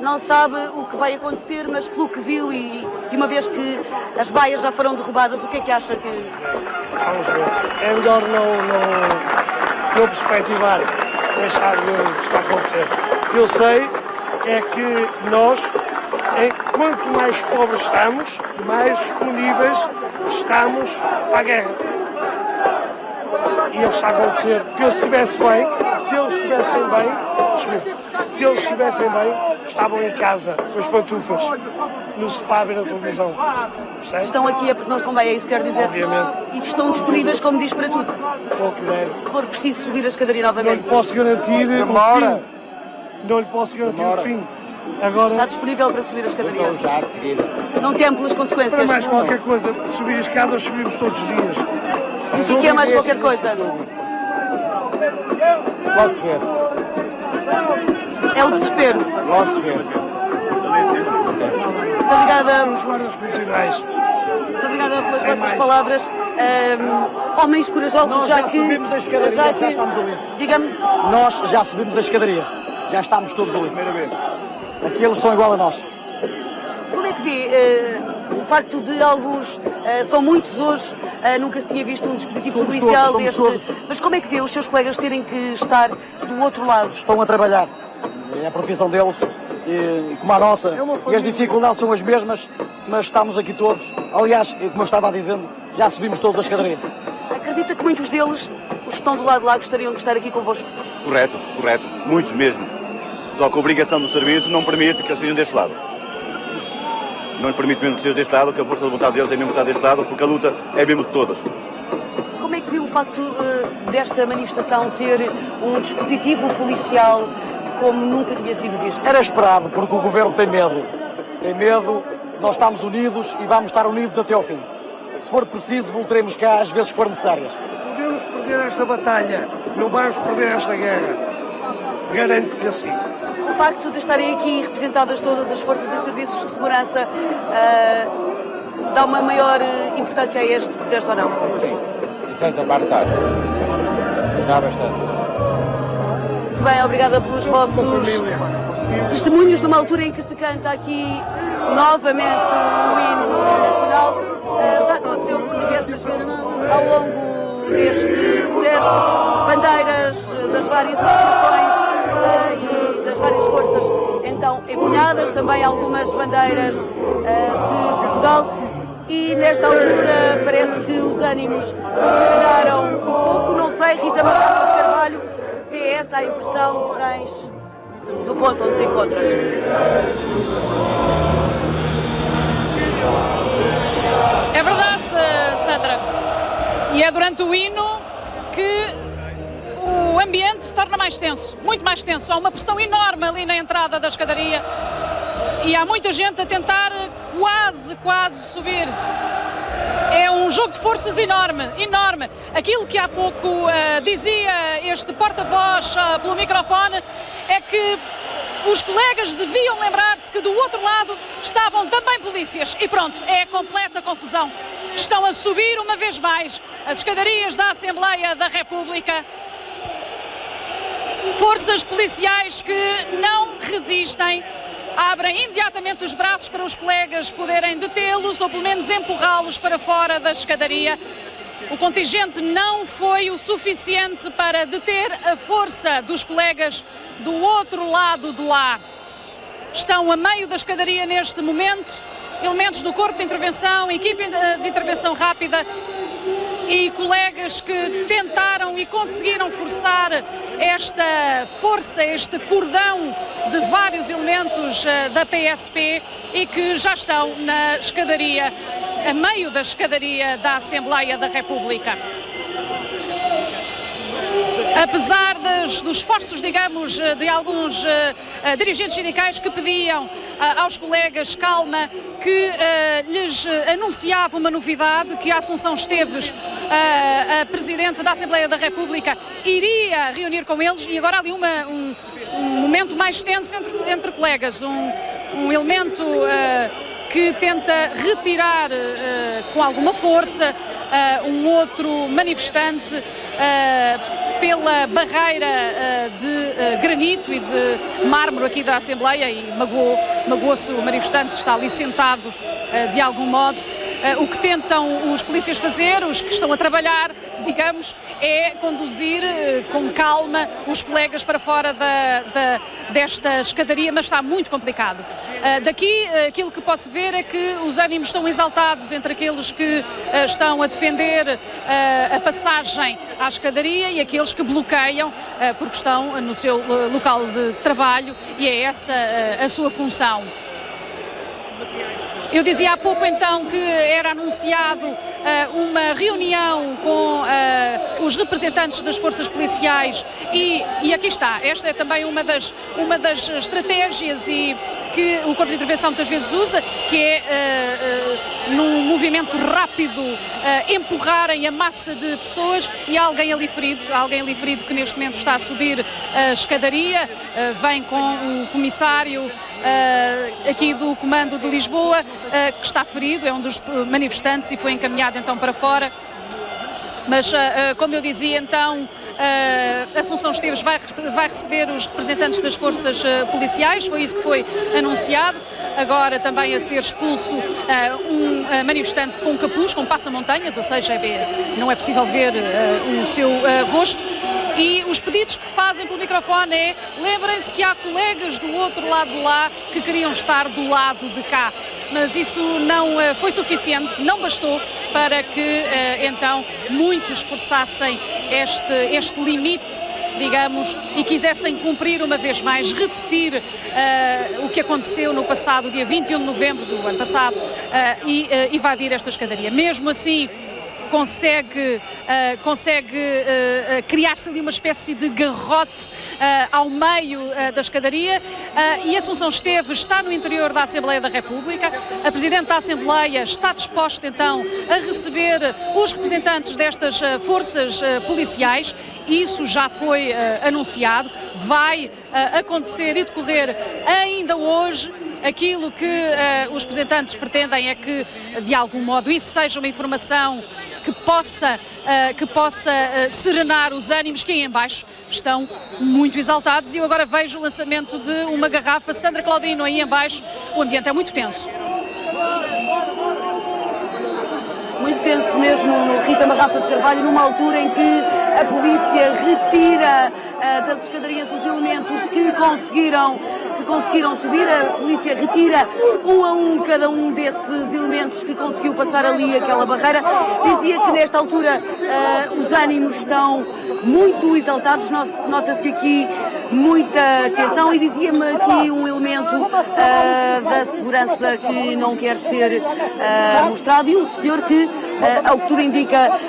Não sabe o que vai acontecer, mas pelo que viu e uma vez que as baias já foram derrubadas, o que é que acha que... Vamos ver. É melhor não perspectivar, deixar ver o que está a acontecer. Eu sei é que nós, quanto mais pobres estamos, mais disponíveis estamos para a guerra. E é o que está a acontecer. Porque se eles estivessem bem, estavam em casa, com as pantufas, no sofá a ver a televisão. Estão aqui é porque não estão bem, é isso que quer dizer? Obviamente. E estão disponíveis, como diz, para tudo? Estou que der. Se for preciso subir a escadaria novamente? Não lhe posso garantir o fim. Não lhe posso garantir o fim. Agora... Está disponível para subir a escadaria? Estou já, de seguida. Não tem pelas consequências? Para mais qualquer coisa, subir as escadas, subimos todos os dias. E o que é mais qualquer coisa? Pode ser. É o desespero. Pode ser. Muito obrigada. Os guardas prisionais. Muito obrigada pelas vossas palavras. Homens corajosos, já que... subimos a escadaria, já estamos ali. Diga-me. Nós já subimos a escadaria. Já estamos todos ali. Primeira vez. Aqui eles são igual a nós. Como é que vê o facto de alguns, são muitos hoje, nunca se tinha visto um dispositivo policial deste... Mas como é que vê os seus colegas terem que estar do outro lado? Estão a trabalhar. É a profissão deles, como a nossa. E as dificuldades são as mesmas, mas estamos aqui todos. Aliás, como eu estava dizendo, já subimos todos a escadaria. Acredita que muitos deles, os que estão do lado de lá, gostariam de estar aqui convosco? Correto. Muitos mesmo. Só que a obrigação do serviço não permite que eles sejam deste lado. Não lhe permite mesmo que sejam deste lado, que a força de vontade deles é mesmo estar deste lado, porque a luta é mesmo de todos. Como é que viu o facto desta manifestação ter um dispositivo policial como nunca tinha sido visto? Era esperado, porque o Governo tem medo. Tem medo nós estamos unidos e vamos estar unidos até ao fim. Se for preciso, voltaremos cá às vezes que for necessárias. Podemos perder esta batalha, não vamos perder esta guerra. Garanto-lhe assim. O facto de estarem aqui representadas todas as forças e serviços de segurança dá uma maior importância a este protesto ou não? Sim, em certa parte dá bastante. Muito bem, obrigada pelos vossos testemunhos numa altura em que se canta aqui novamente o hino nacional. Já aconteceu por diversas vezes ao longo deste protesto, bandeiras das várias instituições e das várias forças então empunhadas, também algumas bandeiras de Portugal. E nesta altura parece que os ânimos se serenaram um pouco, não sei, Rita Barrafa de Carvalho, se é essa a impressão que tens no ponto onde te encontras. É verdade, Sandra. E é durante o hino que o ambiente se torna mais tenso, muito mais tenso. Há uma pressão enorme ali na entrada da escadaria e há muita gente a tentar quase subir. É um jogo de forças enorme, enorme. Aquilo que há pouco dizia este porta-voz pelo microfone é que os colegas deviam lembrar-se que do outro lado estavam também polícias e pronto, é a completa confusão. Estão a subir uma vez mais as escadarias da Assembleia da República. Forças policiais que não resistem, abrem imediatamente os braços para os colegas poderem detê-los ou pelo menos empurrá-los para fora da escadaria. O contingente não foi o suficiente para deter a força dos colegas do outro lado de lá. Estão a meio da escadaria neste momento, elementos do corpo de intervenção, equipe de intervenção rápida e colegas que tentaram e conseguiram forçar esta força, este cordão de vários elementos da PSP e que já estão na escadaria, a meio da escadaria da Assembleia da República. Apesar dos esforços, digamos, de alguns dirigentes sindicais que pediam aos colegas calma, que lhes anunciava uma novidade, que a Assunção Esteves, a Presidente da Assembleia da República, iria reunir com eles e agora há ali um momento mais tenso entre colegas, um elemento que tenta retirar com alguma força um outro manifestante pela barreira de granito e de mármore aqui da Assembleia e magoou-se o manifestante, está ali sentado de algum modo. O que tentam os polícias fazer, os que estão a trabalhar, digamos, é conduzir com calma os colegas para fora desta escadaria, mas está muito complicado. Daqui, aquilo que posso ver é que os ânimos estão exaltados entre aqueles que estão a defender a passagem à escadaria e aqueles que bloqueiam porque estão no seu local de trabalho e é essa a sua função. Eu dizia há pouco então que era anunciado uma reunião com os representantes das forças policiais e aqui está, esta é também uma das estratégias e que o Corpo de Intervenção muitas vezes usa, que é num movimento rápido empurrarem a massa de pessoas e há alguém ali ferido que neste momento está a subir a escadaria, vem com o comissário aqui do Comando de Lisboa, que está ferido, é um dos manifestantes e foi encaminhado então para fora. Mas, como eu dizia, então, Assunção Esteves vai receber os representantes das forças policiais, foi isso que foi anunciado. Agora também a ser expulso um manifestante com capuz, com passamontanhas, ou seja, não é possível ver o seu rosto. E os pedidos que fazem pelo microfone é: lembrem-se que há colegas do outro lado de lá que queriam estar do lado de cá. Mas isso não foi suficiente, não bastou para que então muitos forçassem este limite, digamos, e quisessem cumprir uma vez mais, repetir o que aconteceu no passado, dia 21 de novembro do ano passado, e invadir esta escadaria. Mesmo assim, consegue criar-se ali uma espécie de garrote ao meio da escadaria, e Assunção Esteves está no interior da Assembleia da República. A Presidente da Assembleia está disposta então a receber os representantes destas forças policiais. Isso já foi anunciado, vai acontecer e decorrer ainda hoje. Aquilo que os representantes pretendem é que, de algum modo, isso seja uma informação que possa serenar os ânimos que aí em baixo estão muito exaltados. E eu agora vejo o lançamento de uma garrafa. Sandra Claudino, aí em baixo, o ambiente é muito tenso. Muito tenso mesmo, Rita Marrafa de Carvalho, numa altura em que a polícia retira das escadarias os elementos que conseguiram subir. A polícia retira um a um cada um desses elementos que conseguiu passar ali aquela barreira. Dizia que nesta altura os ânimos estão muito exaltados, nota-se aqui muita tensão, e dizia-me aqui um elemento da segurança que não quer ser mostrado, e um senhor que, ao que tudo indica,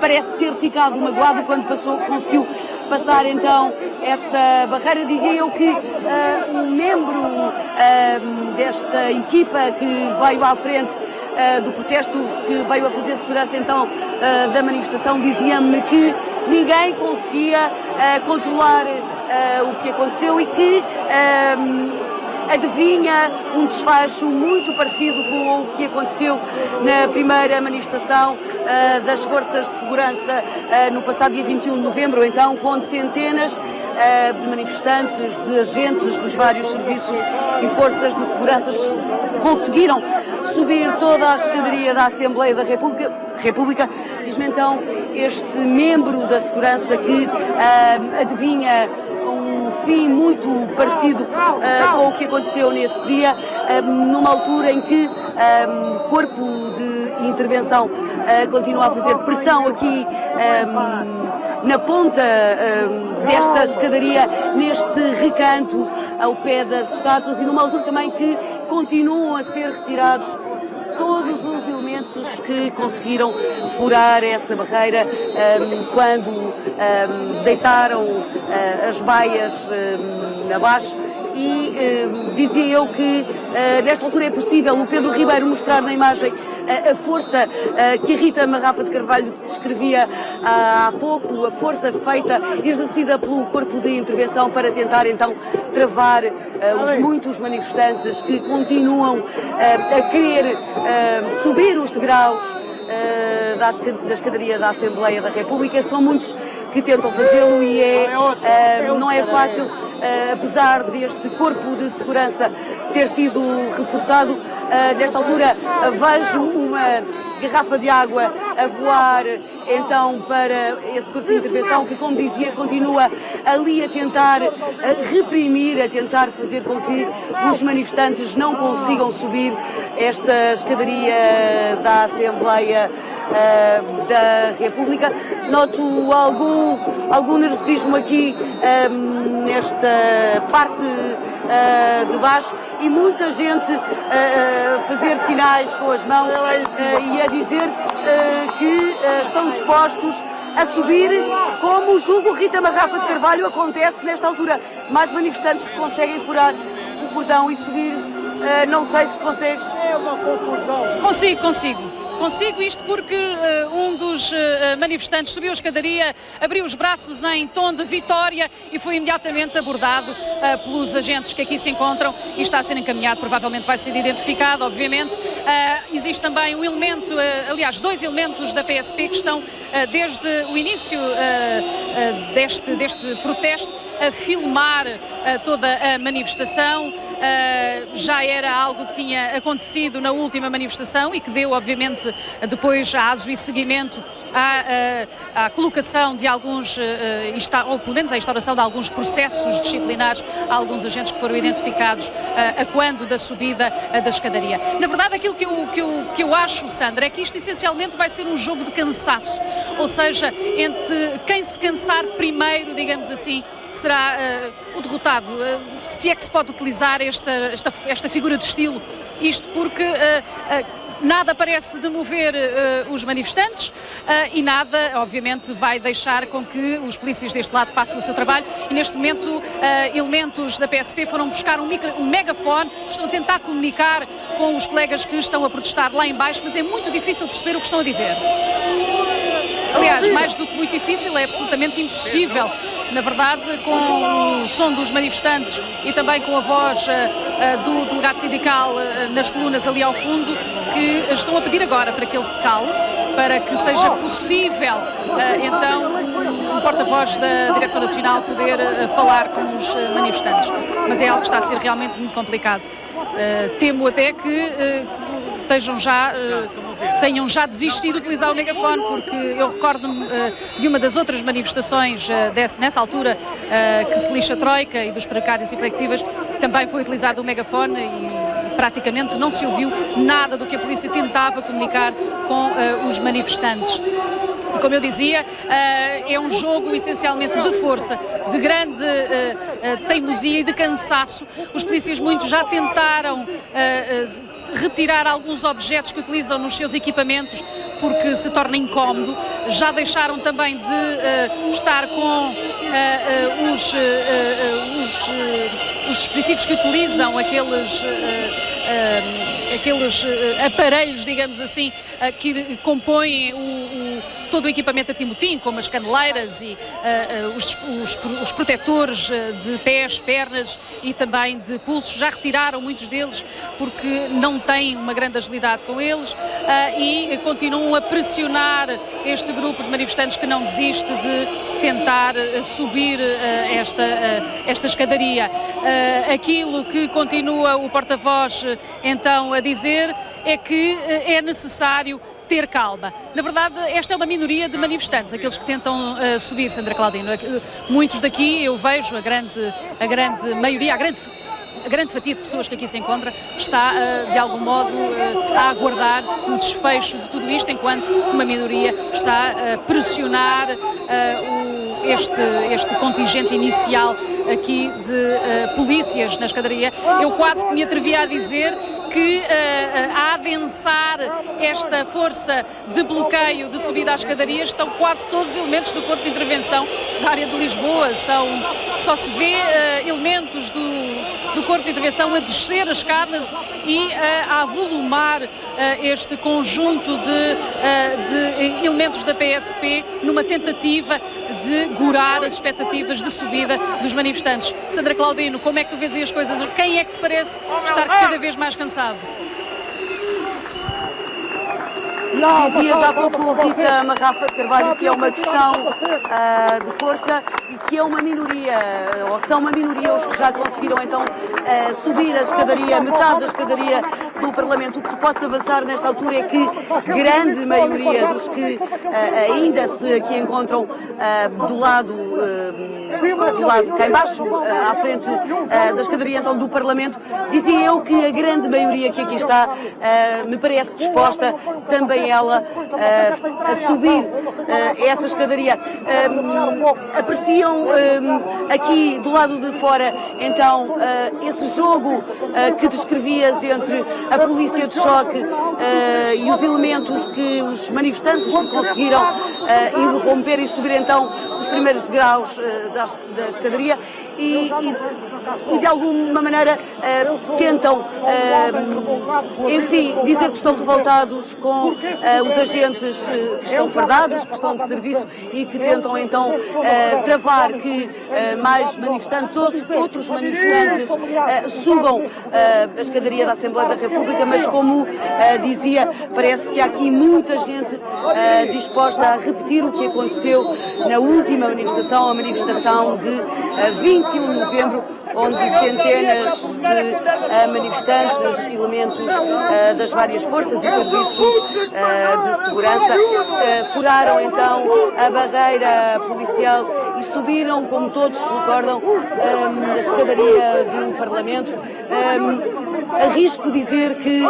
parece ter ficado magoado quando conseguiu passar então essa barreira. Dizia eu que um membro desta equipa que veio à frente do protesto, que veio a fazer segurança então da manifestação, dizia-me que ninguém conseguia controlar o que aconteceu, e que adivinha um desfecho muito parecido com o que aconteceu na primeira manifestação das forças de segurança no passado dia 21 de novembro, então, quando centenas de manifestantes, de agentes dos vários serviços e forças de segurança conseguiram subir toda a escadaria da Assembleia da República. Diz-me então este membro da segurança que adivinha um fim muito parecido com o que aconteceu nesse dia, numa altura em que o corpo de intervenção continua a fazer pressão aqui na ponta desta escadaria, neste recanto ao pé das estátuas, e numa altura também que continuam a ser retirados todos os elementos que conseguiram furar essa barreira quando deitaram as baias abaixo. E dizia eu que nesta altura é possível o Pedro Ribeiro mostrar na imagem a força que a Rita Marrafa de Carvalho descrevia há pouco, a força feita, exercida pelo corpo de intervenção para tentar então travar os muitos manifestantes que continuam a querer subir os degraus da escadaria da Assembleia da República. São muitos que tentam fazê-lo e não é fácil, apesar deste corpo de segurança ter sido reforçado. Nesta altura vejo uma garrafa de água a voar então para esse corpo de intervenção que, como dizia, continua ali a tentar reprimir, a tentar fazer com que os manifestantes não consigam subir esta escadaria da Assembleia da República. Noto algum nervosismo aqui nesta parte de baixo, e muita gente a fazer sinais com as mãos e a dizer que estão dispostos a subir, como julgo Rita Marrafa de Carvalho acontece nesta altura. Mais manifestantes que conseguem furar o cordão e subir. Não sei se consegues. É uma confusão. Consigo isto porque um dos manifestantes subiu a escadaria, abriu os braços em tom de vitória e foi imediatamente abordado pelos agentes que aqui se encontram e está a ser encaminhado, provavelmente vai ser identificado, obviamente. Existe também um elemento, aliás, dois elementos da PSP que estão desde o início deste protesto a filmar toda a manifestação. Já era algo que tinha acontecido na última manifestação e que deu, obviamente, depois aso e seguimento à colocação de alguns, ou pelo menos à instauração de alguns processos disciplinares a alguns agentes que foram identificados a quando da subida da escadaria. Na verdade, aquilo que eu acho, Sandra, é que isto essencialmente vai ser um jogo de cansaço, ou seja, entre quem se cansar primeiro, digamos assim, será o derrotado, se é que se pode utilizar esta figura de estilo, isto porque Nada parece demover os manifestantes e nada, obviamente, vai deixar com que os polícias deste lado façam o seu trabalho e neste momento elementos da PSP foram buscar um megafone, estão a tentar comunicar com os colegas que estão a protestar lá em baixo, mas é muito difícil perceber o que estão a dizer. Aliás, mais do que muito difícil, é absolutamente impossível. Na verdade, com o som dos manifestantes e também com a voz do delegado sindical nas colunas ali ao fundo, que estão a pedir agora para que ele se cale, para que seja possível, então, o porta-voz da Direção Nacional poder falar com os manifestantes. Mas é algo que está a ser realmente muito complicado. Temo até que tenham já desistido de utilizar o megafone, porque eu recordo-me de uma das outras manifestações nessa altura que se lixa a Troika e dos precários e flexíveis, também foi utilizado o megafone e praticamente não se ouviu nada do que a polícia tentava comunicar com os manifestantes. E como eu dizia, é um jogo essencialmente de força, de grande teimosia e de cansaço. Os polícias muitos já tentaram retirar alguns objetos que utilizam nos seus equipamentos porque se torna incómodo. Já deixaram também de estar com os dispositivos que utilizam, aqueles aparelhos, digamos assim, que compõem todo o equipamento a timotim, como as caneleiras e os protetores de pés, pernas e também de pulsos. Já retiraram muitos deles porque não têm uma grande agilidade com eles e continuam a pressionar este grupo de manifestantes que não desiste de tentar subir esta escadaria. Aquilo que continua o porta-voz então a dizer é que é necessário ter calma. Na verdade, esta é uma minoria de manifestantes, aqueles que tentam subir, Sandra Claudino. Muitos daqui, eu vejo a grande maioria, a grande fatia de pessoas que aqui se encontra está, de algum modo, a aguardar o desfecho de tudo isto, enquanto uma minoria está a pressionar este contingente inicial aqui de polícias na escadaria. Eu quase que me atrevia a dizer que a adensar esta força de bloqueio de subida às escadarias estão quase todos os elementos do corpo de intervenção da área de Lisboa. Só se vê elementos do corpo de intervenção a descer as escadas e a avolumar este conjunto de elementos da PSP numa tentativa de gurar as expectativas de subida dos manifestantes. Sandra Claudino, como é que tu vês aí as coisas? Quem é que te parece estar cada vez mais cansado? Dizias há pouco, Rita Marrafa de Carvalho, que é uma questão de força e que é uma minoria, ou são uma minoria os que já conseguiram então subir a escadaria, metade da escadaria do Parlamento. O que posso avançar nesta altura é que grande maioria dos que ainda se aqui encontram do lado cá embaixo, à frente da escadaria então do Parlamento, dizia eu que a grande maioria que aqui está me parece disposta também ela a subir essa escadaria. Apreciam aqui do lado de fora então esse jogo que descrevias entre a polícia de choque e os elementos que os manifestantes conseguiram irromper e subir então os primeiros graus da escadaria e de alguma maneira tentam, enfim, dizer que estão revoltados com os agentes que estão fardados, que estão de serviço e que tentam então travar que mais manifestantes, outros manifestantes subam a escadaria da Assembleia da República, mas como dizia, parece que há aqui muita gente disposta a repetir o que aconteceu na última manifestação, a manifestação de 21 de novembro, onde centenas de manifestantes, elementos das várias forças e serviços de segurança furaram então a barreira policial e subiram, como todos se recordam, na escadaria do Parlamento. Arrisco dizer que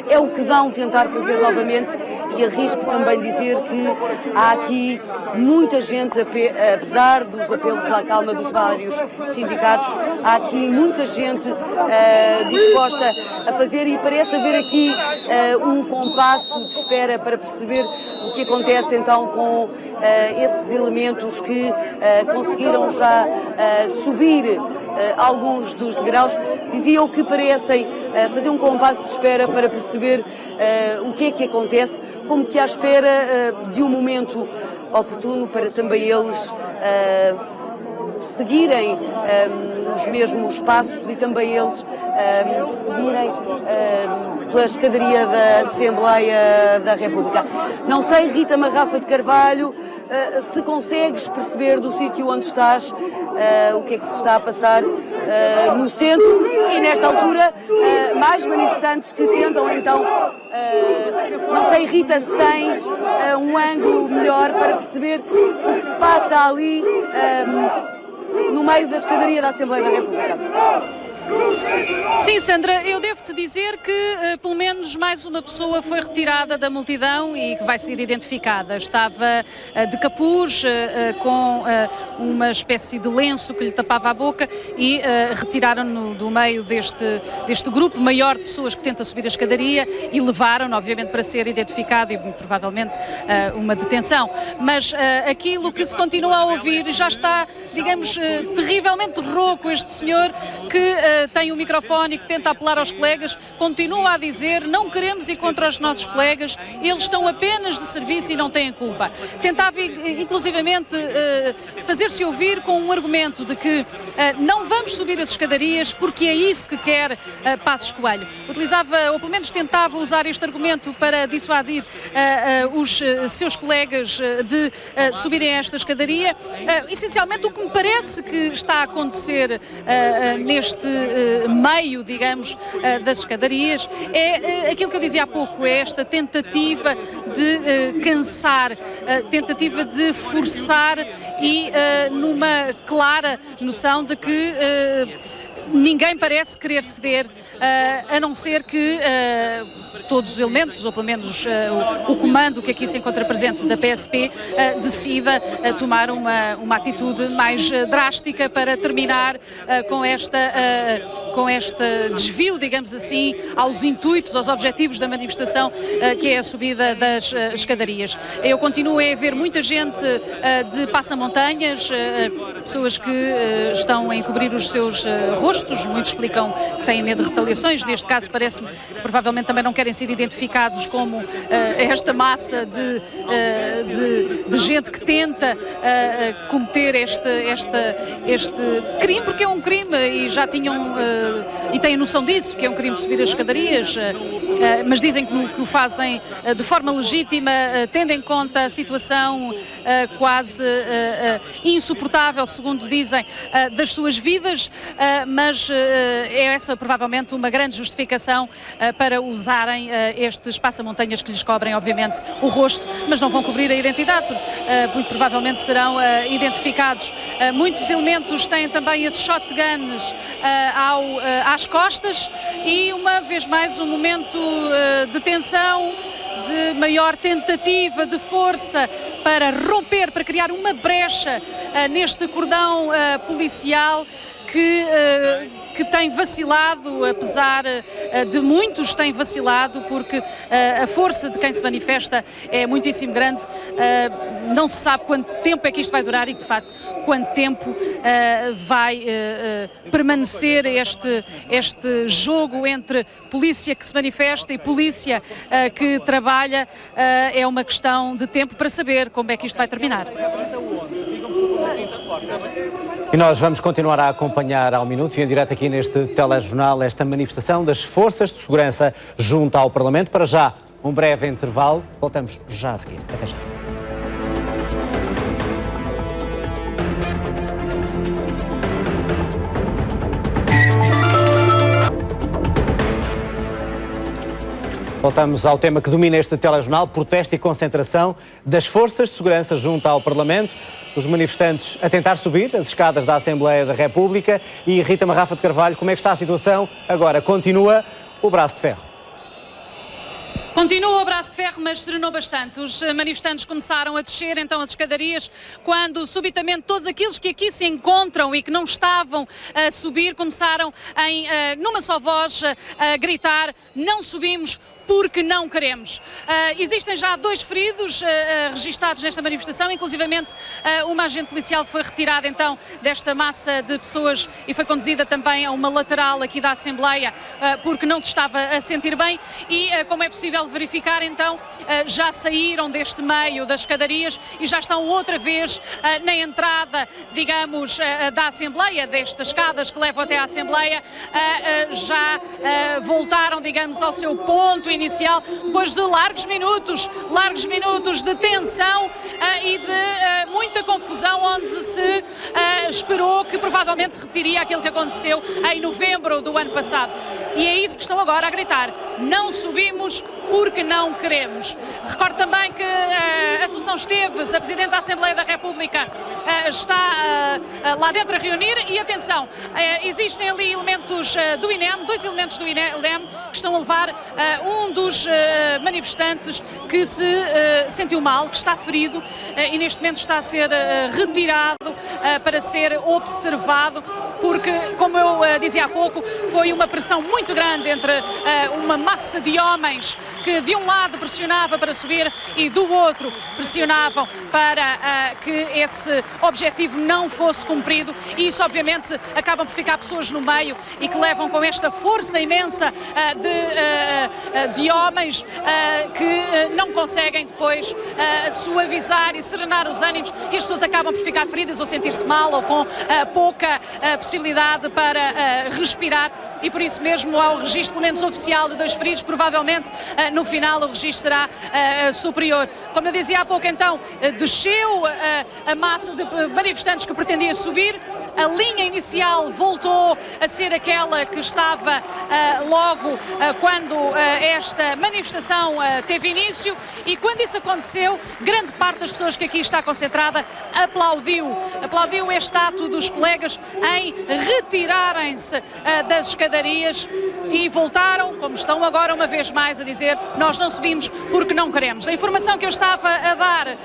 é o que vão tentar fazer novamente e arrisco também dizer que há aqui muita gente, apesar dos apelos à calma dos vários sindicatos, há aqui muita gente disposta a fazer e parece haver aqui um compasso de espera para perceber o que acontece então com esses elementos que conseguiram já subir alguns dos degraus. Dizia eu que parecem fazer um compasso de espera para perceber o que é que acontece, como que à espera de um momento oportuno para também eles seguirem os mesmos passos e também eles seguirem pela escadaria da Assembleia da República. Não sei, Rita Marrafa de Carvalho, se consegues perceber do sítio onde estás o que é que se está a passar no centro e nesta altura mais manifestantes que tentam então, não sei, Rita, se tens um ângulo melhor para perceber o que se passa ali no meio da escadaria da Assembleia da República. Sim, Sandra, eu devo-te dizer que pelo menos mais uma pessoa foi retirada da multidão e que vai ser identificada. Estava de capuz, com uma espécie de lenço que lhe tapava a boca e retiraram-no do meio deste grupo maior de pessoas que tenta subir a escadaria e levaram-no, obviamente, para ser identificado e provavelmente uma detenção. Mas aquilo que se continua a ouvir já está, digamos, terrivelmente rouco este senhor que tem o microfone e que tenta apelar aos colegas, continua a dizer: não queremos ir contra os nossos colegas, eles estão apenas de serviço e não têm culpa. Tentava inclusivamente fazer-se ouvir com um argumento de que não vamos subir as escadarias porque é isso que quer Passos Coelho. Utilizava, ou pelo menos tentava usar este argumento para dissuadir os seus colegas de subirem esta escadaria. Essencialmente o que me parece que está a acontecer neste meio, digamos, das escadarias é aquilo que eu dizia há pouco, é esta tentativa de cansar, tentativa de forçar e numa clara noção de que ninguém parece querer ceder, a não ser que todos os elementos, ou pelo menos o comando que aqui se encontra presente da PSP, decida tomar uma atitude mais drástica para terminar com este desvio, digamos assim, aos intuitos, aos objetivos da manifestação, que é a subida das escadarias. Eu continuo a ver muita gente de passamontanhas, pessoas que estão a encobrir os seus rostos, muitos explicam que têm medo de retaliações, neste caso parece-me que provavelmente também não querem ser identificados como esta massa de gente que tenta cometer este crime, porque é um crime e já tinham e têm noção disso, que é um crime subir as escadarias, mas dizem que o fazem de forma legítima, tendo em conta a situação quase insuportável, segundo dizem, das suas vidas, mas é essa provavelmente uma grande justificação para usarem estes passamontanhas que lhes cobrem, obviamente, o rosto, mas não vão cobrir a identidade, muito provavelmente serão identificados. Muitos elementos têm também esses shotguns às costas e, uma vez mais, um momento de tensão, de maior tentativa de força para romper, para criar uma brecha neste cordão policial que tem vacilado, apesar de muitos têm vacilado, porque a força de quem se manifesta é muitíssimo grande. Não se sabe quanto tempo é que isto vai durar e, de facto, quanto tempo vai permanecer este jogo entre polícia que se manifesta e polícia que trabalha. É uma questão de tempo para saber como é que isto vai terminar. E nós vamos continuar a acompanhar ao minuto e em direto aqui neste telejornal esta manifestação das forças de segurança junto ao Parlamento. Para já, um breve intervalo. Voltamos já a seguir. Até já. Voltamos ao tema que domina este telejornal, protesto e concentração das forças de segurança junto ao Parlamento. Os manifestantes a tentar subir as escadas da Assembleia da República. E Rita Marrafa de Carvalho, como é que está a situação? Agora continua o braço de ferro. Continua o braço de ferro, mas serenou bastante. Os manifestantes começaram a descer então as escadarias, quando subitamente todos aqueles que aqui se encontram e que não estavam a subir começaram numa só voz a gritar: não subimos porque não queremos. Existem já 2 feridos registados nesta manifestação, inclusivamente uma agente policial foi retirada então desta massa de pessoas e foi conduzida também a uma lateral aqui da Assembleia porque não se estava a sentir bem e, como é possível verificar, então já saíram deste meio das escadarias e já estão outra vez na entrada, digamos, da Assembleia, destas escadas que levam até à Assembleia, já voltaram, digamos, ao seu ponto inicial, depois de largos minutos de tensão e de muita confusão, onde se esperou que provavelmente se repetiria aquilo que aconteceu em novembro do ano passado. E é isso que estão agora a gritar: não subimos porque não queremos. Recordo também que a Assunção Esteves, a Presidente da Assembleia da República, está lá dentro a reunir e, atenção, existem ali elementos do INEM, 2 elementos do INEM que estão a levar um dos manifestantes que se sentiu mal, que está ferido e neste momento está a ser retirado para ser observado, porque, como eu dizia há pouco, foi uma pressão muito grande entre uma massa de homens que de um lado pressionava para subir e do outro pressionavam para que esse objetivo não fosse cumprido, e isso obviamente acabam por ficar pessoas no meio e que levam com esta força imensa de homens que não conseguem depois suavizar e serenar os ânimos, e as pessoas acabam por ficar feridas ou sentir-se mal ou com pouca possibilidade para respirar, e por isso mesmo há o registro, pelo menos oficial, de 2 feridos. Provavelmente no final o registro será superior. Como eu dizia há pouco, então, desceu a massa de manifestantes que pretendia subir, a linha inicial voltou a ser aquela que estava logo quando esta manifestação teve início, e quando isso aconteceu, grande parte das pessoas que aqui está concentrada aplaudiu este ato dos colegas em retirarem-se das escadarias e voltaram, como estão agora uma vez mais, a dizer: nós não subimos porque não queremos. A informação que eu estava a dar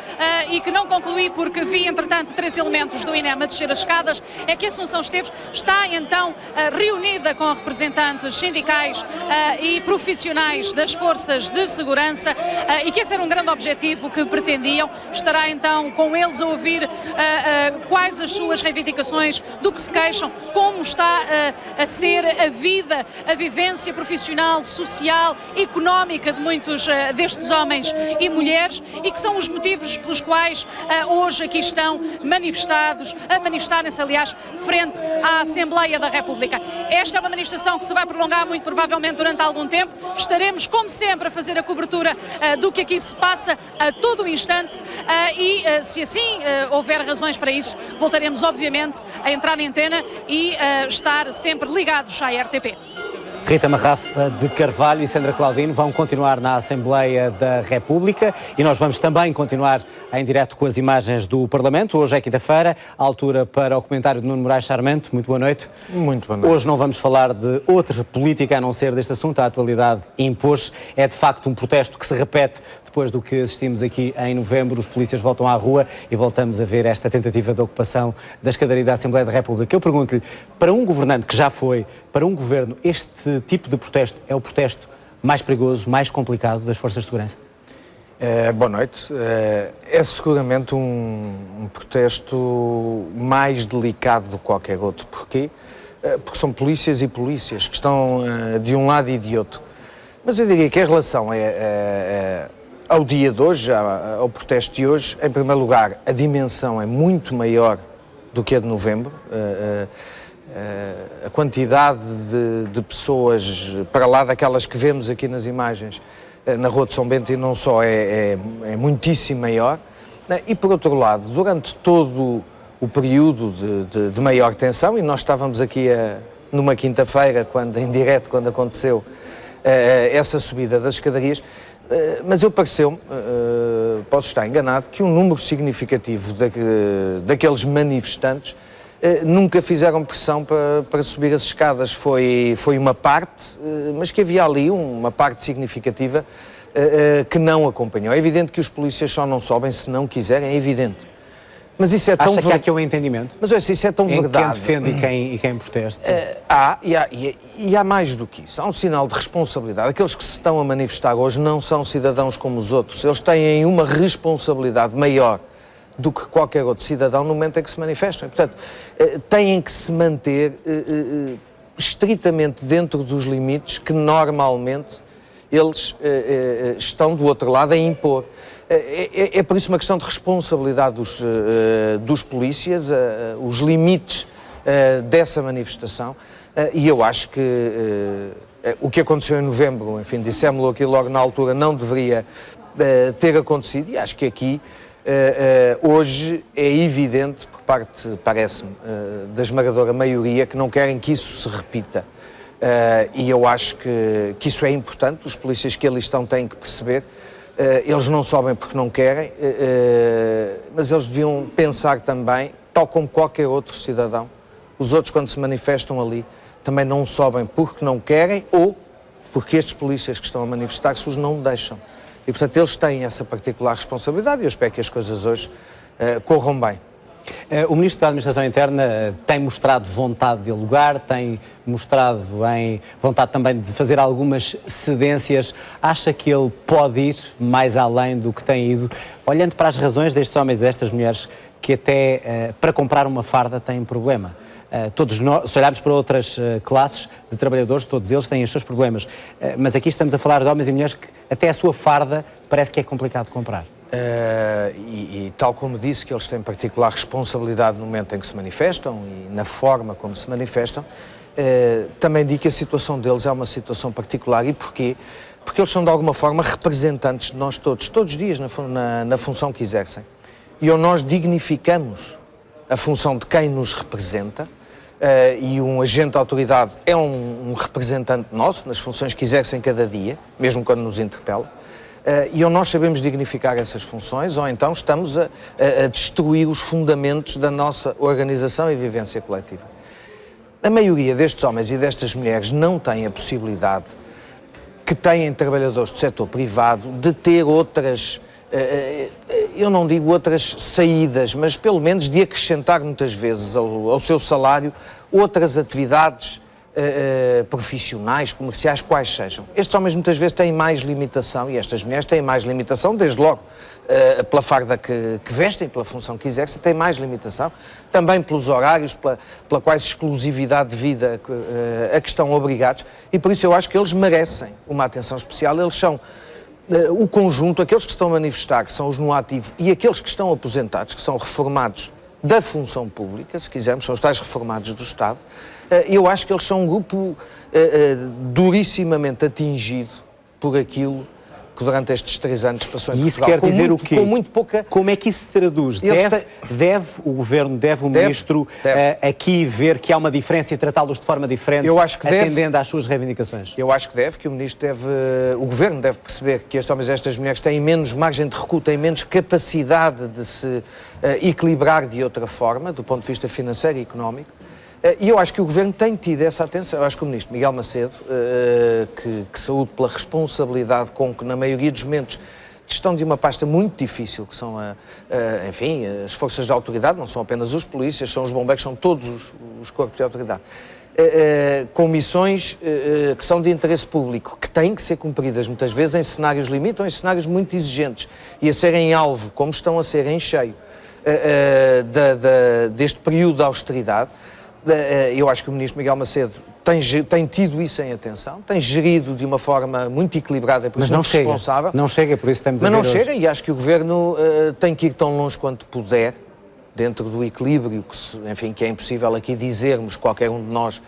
e que não concluí porque vi, entretanto, 3 elementos do INEM a descer as escadas, é que a Assunção Esteves está então reunida com representantes sindicais e profissionais das forças de segurança e que esse era um grande objetivo que pretendiam. Estará então com eles a ouvir quais as suas reivindicações, do que se queixam, como está a ser a vida, a vivência profissional, social, económica de muitos destes homens e mulheres, e que são os motivos pelos quais hoje aqui estão manifestarem-se, aliás, frente à Assembleia da República. Esta é uma manifestação que se vai prolongar muito provavelmente durante algum tempo. Estaremos, como sempre, a fazer a cobertura do que aqui se passa a todo o instante e, se assim houver razões para isso, voltaremos, obviamente, a entrar em antena e estar sempre ligados à RTP. Rita Marrafa de Carvalho e Sandra Claudino vão continuar na Assembleia da República e nós vamos também continuar em direto com as imagens do Parlamento. Hoje é quinta-feira, à altura para o comentário de Nuno Moraes Charmente. Muito boa noite. Muito boa noite. Hoje não vamos falar de outra política a não ser deste assunto. A atualidade impôs. É de facto um protesto que se repete depois do que assistimos aqui em novembro. Os polícias voltam à rua e voltamos a ver esta tentativa de ocupação da escadaria da Assembleia da República. Eu pergunto-lhe, para um governante que já foi, para um governo, este tipo de protesto é o protesto mais perigoso, mais complicado das forças de segurança? Boa noite. É seguramente um protesto mais delicado do que qualquer outro. Porquê? Porque são polícias e polícias que estão de um lado e de outro. Mas eu diria que em relação ao dia de hoje, ao protesto de hoje, em primeiro lugar, a dimensão é muito maior do que a de novembro. A quantidade de pessoas, para lá daquelas que vemos aqui nas imagens, na Rua de São Bento e não só, é muitíssimo maior. E, por outro lado, durante todo o período de maior tensão, e nós estávamos aqui numa quinta-feira, em direto, quando aconteceu, essa subida das escadarias, mas eu pareceu-me, posso estar enganado, que um número significativo daqueles manifestantes nunca fizeram pressão para subir as escadas. Foi uma parte, mas que havia ali uma parte significativa que não acompanhou. É evidente que os polícias só não sobem se não quiserem, é evidente. Mas isso é tão Acha que há aqui um entendimento? Mas isso é tão verdade. Quem defende e quem protesta? E há mais do que isso. Há um sinal de responsabilidade. Aqueles que se estão a manifestar hoje não são cidadãos como os outros. Eles têm uma responsabilidade maior do que qualquer outro cidadão no momento em que se manifestam. E, portanto, têm que se manter estritamente dentro dos limites que normalmente eles estão do outro lado a impor. É por isso uma questão de responsabilidade dos polícias, os limites dessa manifestação, e eu acho que o que aconteceu em novembro, enfim, dissemos-lo aqui logo na altura, não deveria ter acontecido, e acho que aqui hoje é evidente, por parte, parece-me, da esmagadora maioria, que não querem que isso se repita. E eu acho que isso é importante, os polícias que ali estão têm que perceber. Eles não sobem porque não querem, mas eles deviam pensar também, tal como qualquer outro cidadão, os outros quando se manifestam ali também não sobem porque não querem ou porque estes polícias que estão a manifestar-se os não deixam. E portanto eles têm essa particular responsabilidade e eu espero que as coisas hoje corram bem. O Ministro da Administração Interna tem mostrado vontade de dialogar, tem mostrado vontade também de fazer algumas cedências. Acha que ele pode ir mais além do que tem ido, olhando para as razões destes homens e destas mulheres que até para comprar uma farda têm problema? Todos nós, se olharmos para outras classes de trabalhadores, todos eles têm os seus problemas. Mas aqui estamos a falar de homens e mulheres que até a sua farda parece que é complicado de comprar. E tal como disse que eles têm particular responsabilidade no momento em que se manifestam e na forma como se manifestam, também digo que a situação deles é uma situação particular. E porquê? Porque eles são de alguma forma representantes de nós todos os dias na função que exercem. E nós dignificamos a função de quem nos representa, e um agente de autoridade é um representante nosso nas funções que exercem cada dia, mesmo quando nos interpela. E ou nós sabemos dignificar essas funções, ou então estamos a destruir os fundamentos da nossa organização e vivência coletiva. A maioria destes homens e destas mulheres não tem a possibilidade que têm trabalhadores do setor privado de ter outras, eu não digo outras saídas, mas pelo menos de acrescentar muitas vezes ao seu salário outras atividades profissionais, comerciais, quais sejam. Estes homens muitas vezes têm mais limitação e estas mulheres têm mais limitação, desde logo pela farda que vestem, pela função que exercem, têm mais limitação, também pelos horários, pela quase exclusividade de vida a que estão obrigados, e por isso eu acho que eles merecem uma atenção especial. Eles são o conjunto, aqueles que estão a manifestar, que são os no ativo, e aqueles que estão aposentados, que são reformados da função pública, se quisermos, são os tais reformados do Estado. Eu acho que eles são um grupo durissimamente atingido por aquilo que durante estes 3 anos passou em Portugal. E isso quer dizer o quê? Com muito pouca... Como é que isso se traduz? O Governo, o Ministro, aqui ver que há uma diferença e tratá-los de forma diferente, atendendo às suas reivindicações? Eu acho que o Ministro o Governo deve perceber que estes homens e estas mulheres têm menos margem de recuo, têm menos capacidade de se equilibrar de outra forma, do ponto de vista financeiro e económico. E eu acho que o Governo tem tido essa atenção. Eu acho que o Ministro Miguel Macedo, que saúde pela responsabilidade com que, na maioria dos momentos, estão de uma pasta muito difícil, que são, enfim, as forças de autoridade, não são apenas os polícias, são os bombeiros, são todos os corpos de autoridade, com missões que são de interesse público, que têm que ser cumpridas muitas vezes em cenários limite ou em cenários muito exigentes, e a serem alvo, como estão a ser em cheio, deste período de austeridade. Eu acho que o Ministro Miguel Macedo tem tido isso em atenção, tem gerido de uma forma muito equilibrada, por isso muito responsável. Não chega, por isso estamos a ver hoje. Mas não chega, e acho que o Governo tem que ir tão longe quanto puder, dentro do equilíbrio, que é impossível aqui dizermos, qualquer um de nós,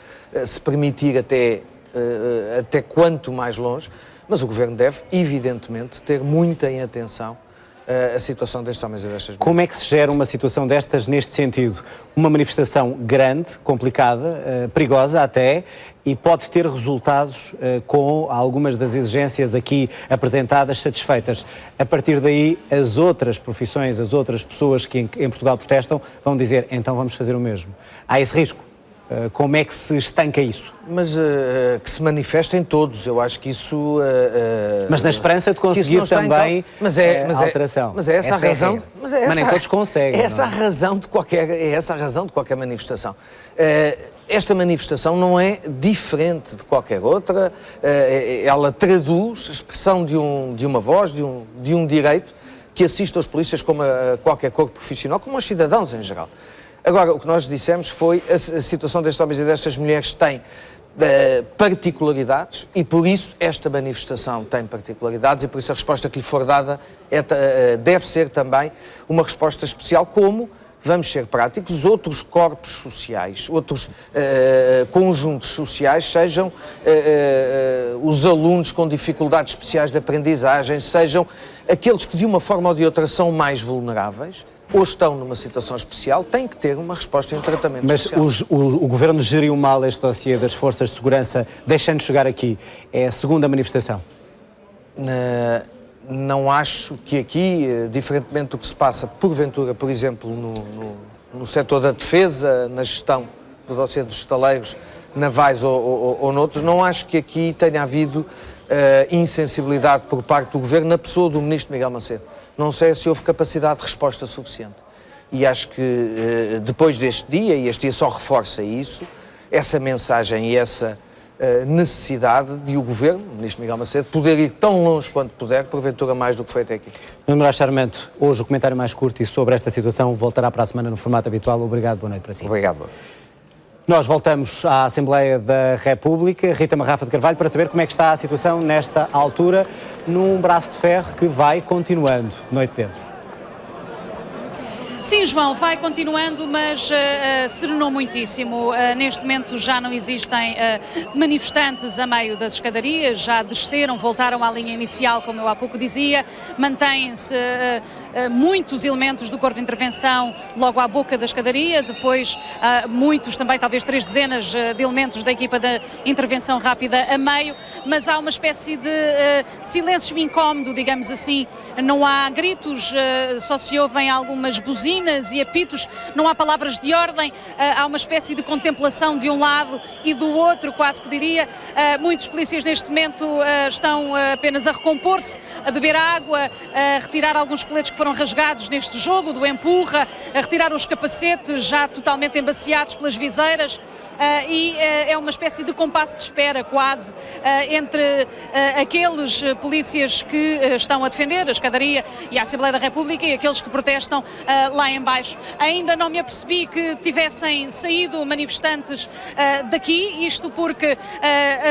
se permitir até quanto mais longe, mas o Governo deve, evidentemente, ter muita em atenção a situação destes homens e destas mulheres. Como é que se gera uma situação destas neste sentido? Uma manifestação grande, complicada, perigosa até, e pode ter resultados com algumas das exigências aqui apresentadas satisfeitas. A partir daí, as outras profissões, as outras pessoas que em Portugal protestam vão dizer, então vamos fazer o mesmo. Há esse risco. Como é que se estanca isso? Mas que se manifestem todos, eu acho que isso... mas na esperança de conseguir também alteração. Mas é essa a razão... Mas nem todos conseguem. É essa a razão de qualquer manifestação. Esta manifestação não é diferente de qualquer outra, ela traduz a expressão de uma voz, de um direito que assiste aos polícias como a qualquer corpo profissional, como aos cidadãos em geral. Agora, o que nós dissemos foi a situação destes homens e destas mulheres tem particularidades e por isso esta manifestação tem particularidades e por isso a resposta que lhe for dada deve ser também uma resposta especial, como, vamos ser práticos, outros corpos sociais, outros conjuntos sociais, sejam os alunos com dificuldades especiais de aprendizagem, sejam aqueles que de uma forma ou de outra são mais vulneráveis, ou estão numa situação especial, têm que ter uma resposta e um tratamento especial. Mas o Governo geriu mal este dossiê das forças de segurança, deixando chegar aqui. É a segunda manifestação? Não acho que aqui, diferentemente do que se passa, porventura, por exemplo, no setor da defesa, na gestão do dossiê dos estaleiros navais ou noutros, não acho que aqui tenha havido insensibilidade por parte do Governo na pessoa do Ministro Miguel Macedo. Não sei se houve capacidade de resposta suficiente. E acho que depois deste dia, e este dia só reforça isso, essa mensagem e essa necessidade de o Governo, o Ministro Miguel Macedo, poder ir tão longe quanto puder, porventura mais do que foi até aqui. Nuno Moraes Sarmento, hoje o comentário mais curto e sobre esta situação voltará para a semana no formato habitual. Obrigado, boa noite para si. Obrigado. Boa noite. Nós voltamos à Assembleia da República, Rita Marrafa de Carvalho, para saber como é que está a situação nesta altura, num braço de ferro que vai continuando noite dentro. Sim, João, vai continuando, mas serenou muitíssimo. Neste momento já não existem manifestantes a meio das escadarias, já desceram, voltaram à linha inicial, como eu há pouco dizia. Mantêm-se muitos elementos do Corpo de Intervenção logo à boca da escadaria, depois muitos também, talvez 3 dezenas de elementos da equipa da intervenção rápida a meio, mas há uma espécie de silêncio incómodo, digamos assim. Não há gritos, só se ouvem algumas buzinas e apitos, não há palavras de ordem, há uma espécie de contemplação de um lado e do outro, quase que diria. Muitos polícias neste momento estão apenas a recompor-se, a beber água, a retirar alguns coletes que foram rasgados neste jogo do empurra, a retirar os capacetes já totalmente embaciados pelas viseiras, e é uma espécie de compasso de espera quase entre aqueles polícias que estão a defender a escadaria e a Assembleia da República e aqueles que protestam lá em baixo. Ainda não me apercebi que tivessem saído manifestantes daqui, isto porque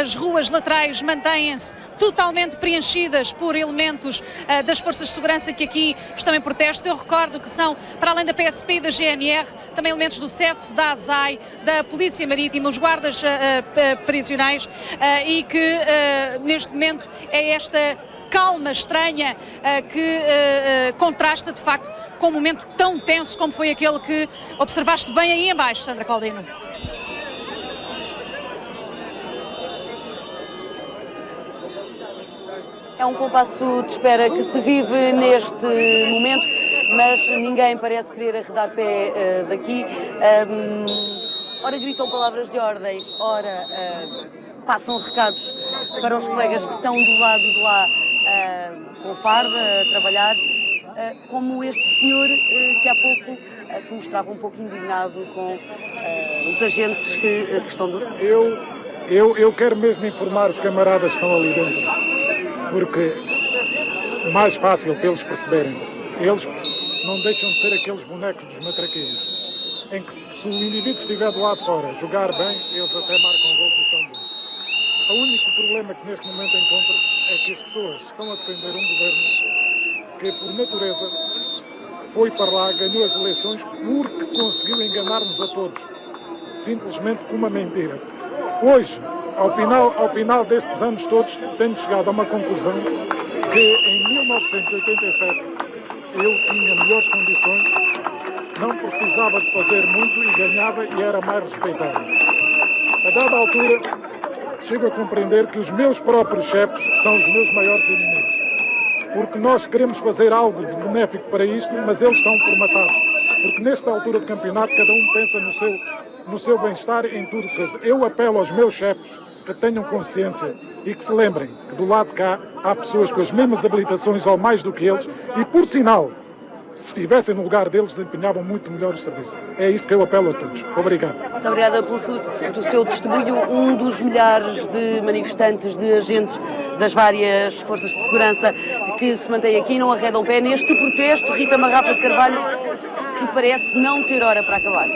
as ruas laterais mantêm-se totalmente preenchidas por elementos das forças de segurança que aqui estão em protesto. Eu recordo que são, para além da PSP e da GNR, também elementos do CEF, da ASAI, da Polícia Marítima, os guardas prisionais, e que neste momento é esta calma estranha que contrasta de facto com um momento tão tenso como foi aquele que observaste bem aí em baixo, Sandra Caldino. É um compasso de espera que se vive neste momento, mas ninguém parece querer arredar pé daqui. Ora gritam palavras de ordem, ora passam recados para os colegas que estão do lado de lá com farda a trabalhar, como este senhor que há pouco se mostrava um pouco indignado com os agentes que estão do... Eu quero mesmo informar os camaradas que estão ali dentro, porque mais fácil para eles perceberem, eles não deixam de ser aqueles bonecos dos matraquinhos, em que se o indivíduo estiver do lado de fora jogar bem, eles até marcam gols e são bons. O único problema que neste momento encontro é que as pessoas estão a defender um governo que, por natureza, foi para lá, ganhou as eleições porque conseguiu enganar-nos a todos, simplesmente com uma mentira. Hoje, ao final destes anos todos, temos chegado a uma conclusão que em 1987 eu tinha melhores condições, não precisava de fazer muito e ganhava e era mais respeitado. A dada altura, chego a compreender que os meus próprios chefes são os meus maiores inimigos. Porque nós queremos fazer algo de benéfico para isto, mas eles estão formatados. Porque nesta altura de campeonato, cada um pensa no seu bem-estar em tudo. Eu apelo aos meus chefes que tenham consciência e que se lembrem que do lado de cá há pessoas com as mesmas habilitações ou mais do que eles e, por sinal, se estivessem no lugar deles, desempenhavam muito melhor o serviço. É isto que eu apelo a todos. Obrigado. Muito obrigada pelo seu testemunho. Um dos milhares de manifestantes, de agentes das várias forças de segurança que se mantém aqui, não arredam pé neste protesto. Rita Marrafa de Carvalho, que parece não ter hora para acabar.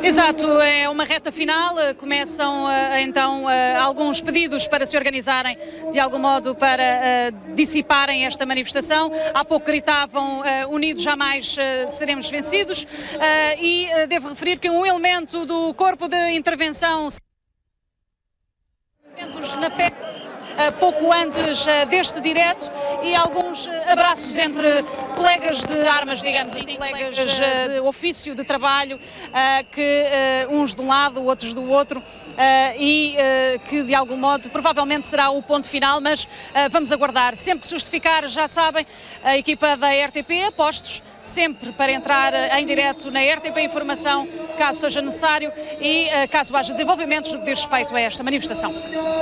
Exato, é uma reta final, começam então alguns pedidos para se organizarem de algum modo para dissiparem esta manifestação. Há pouco gritavam unidos jamais seremos vencidos e devo referir que um elemento do corpo de intervenção na pé pouco antes deste direto e alguns abraços entre colegas de armas, digamos assim, colegas de ofício, de trabalho, que uns de um lado, outros do outro, e que de algum modo provavelmente será o ponto final, mas vamos aguardar. Sempre que se justificar, já sabem, a equipa da RTP, apostos sempre para entrar em direto na RTP Informação, caso seja necessário e caso haja desenvolvimentos no que diz respeito a esta manifestação.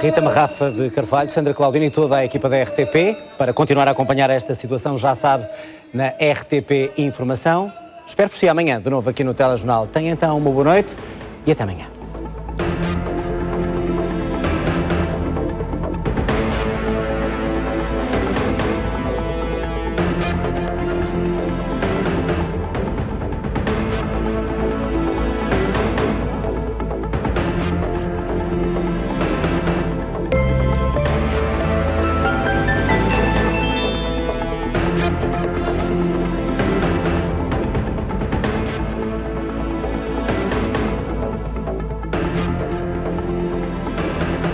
Rita Marrafa de Carvalho, Sandra Claudino e toda a equipa da RTP, para continuar a acompanhar esta situação, já sabe, na RTP Informação. Espero por si amanhã, de novo aqui no Telejornal. Tenha então uma boa noite e até amanhã.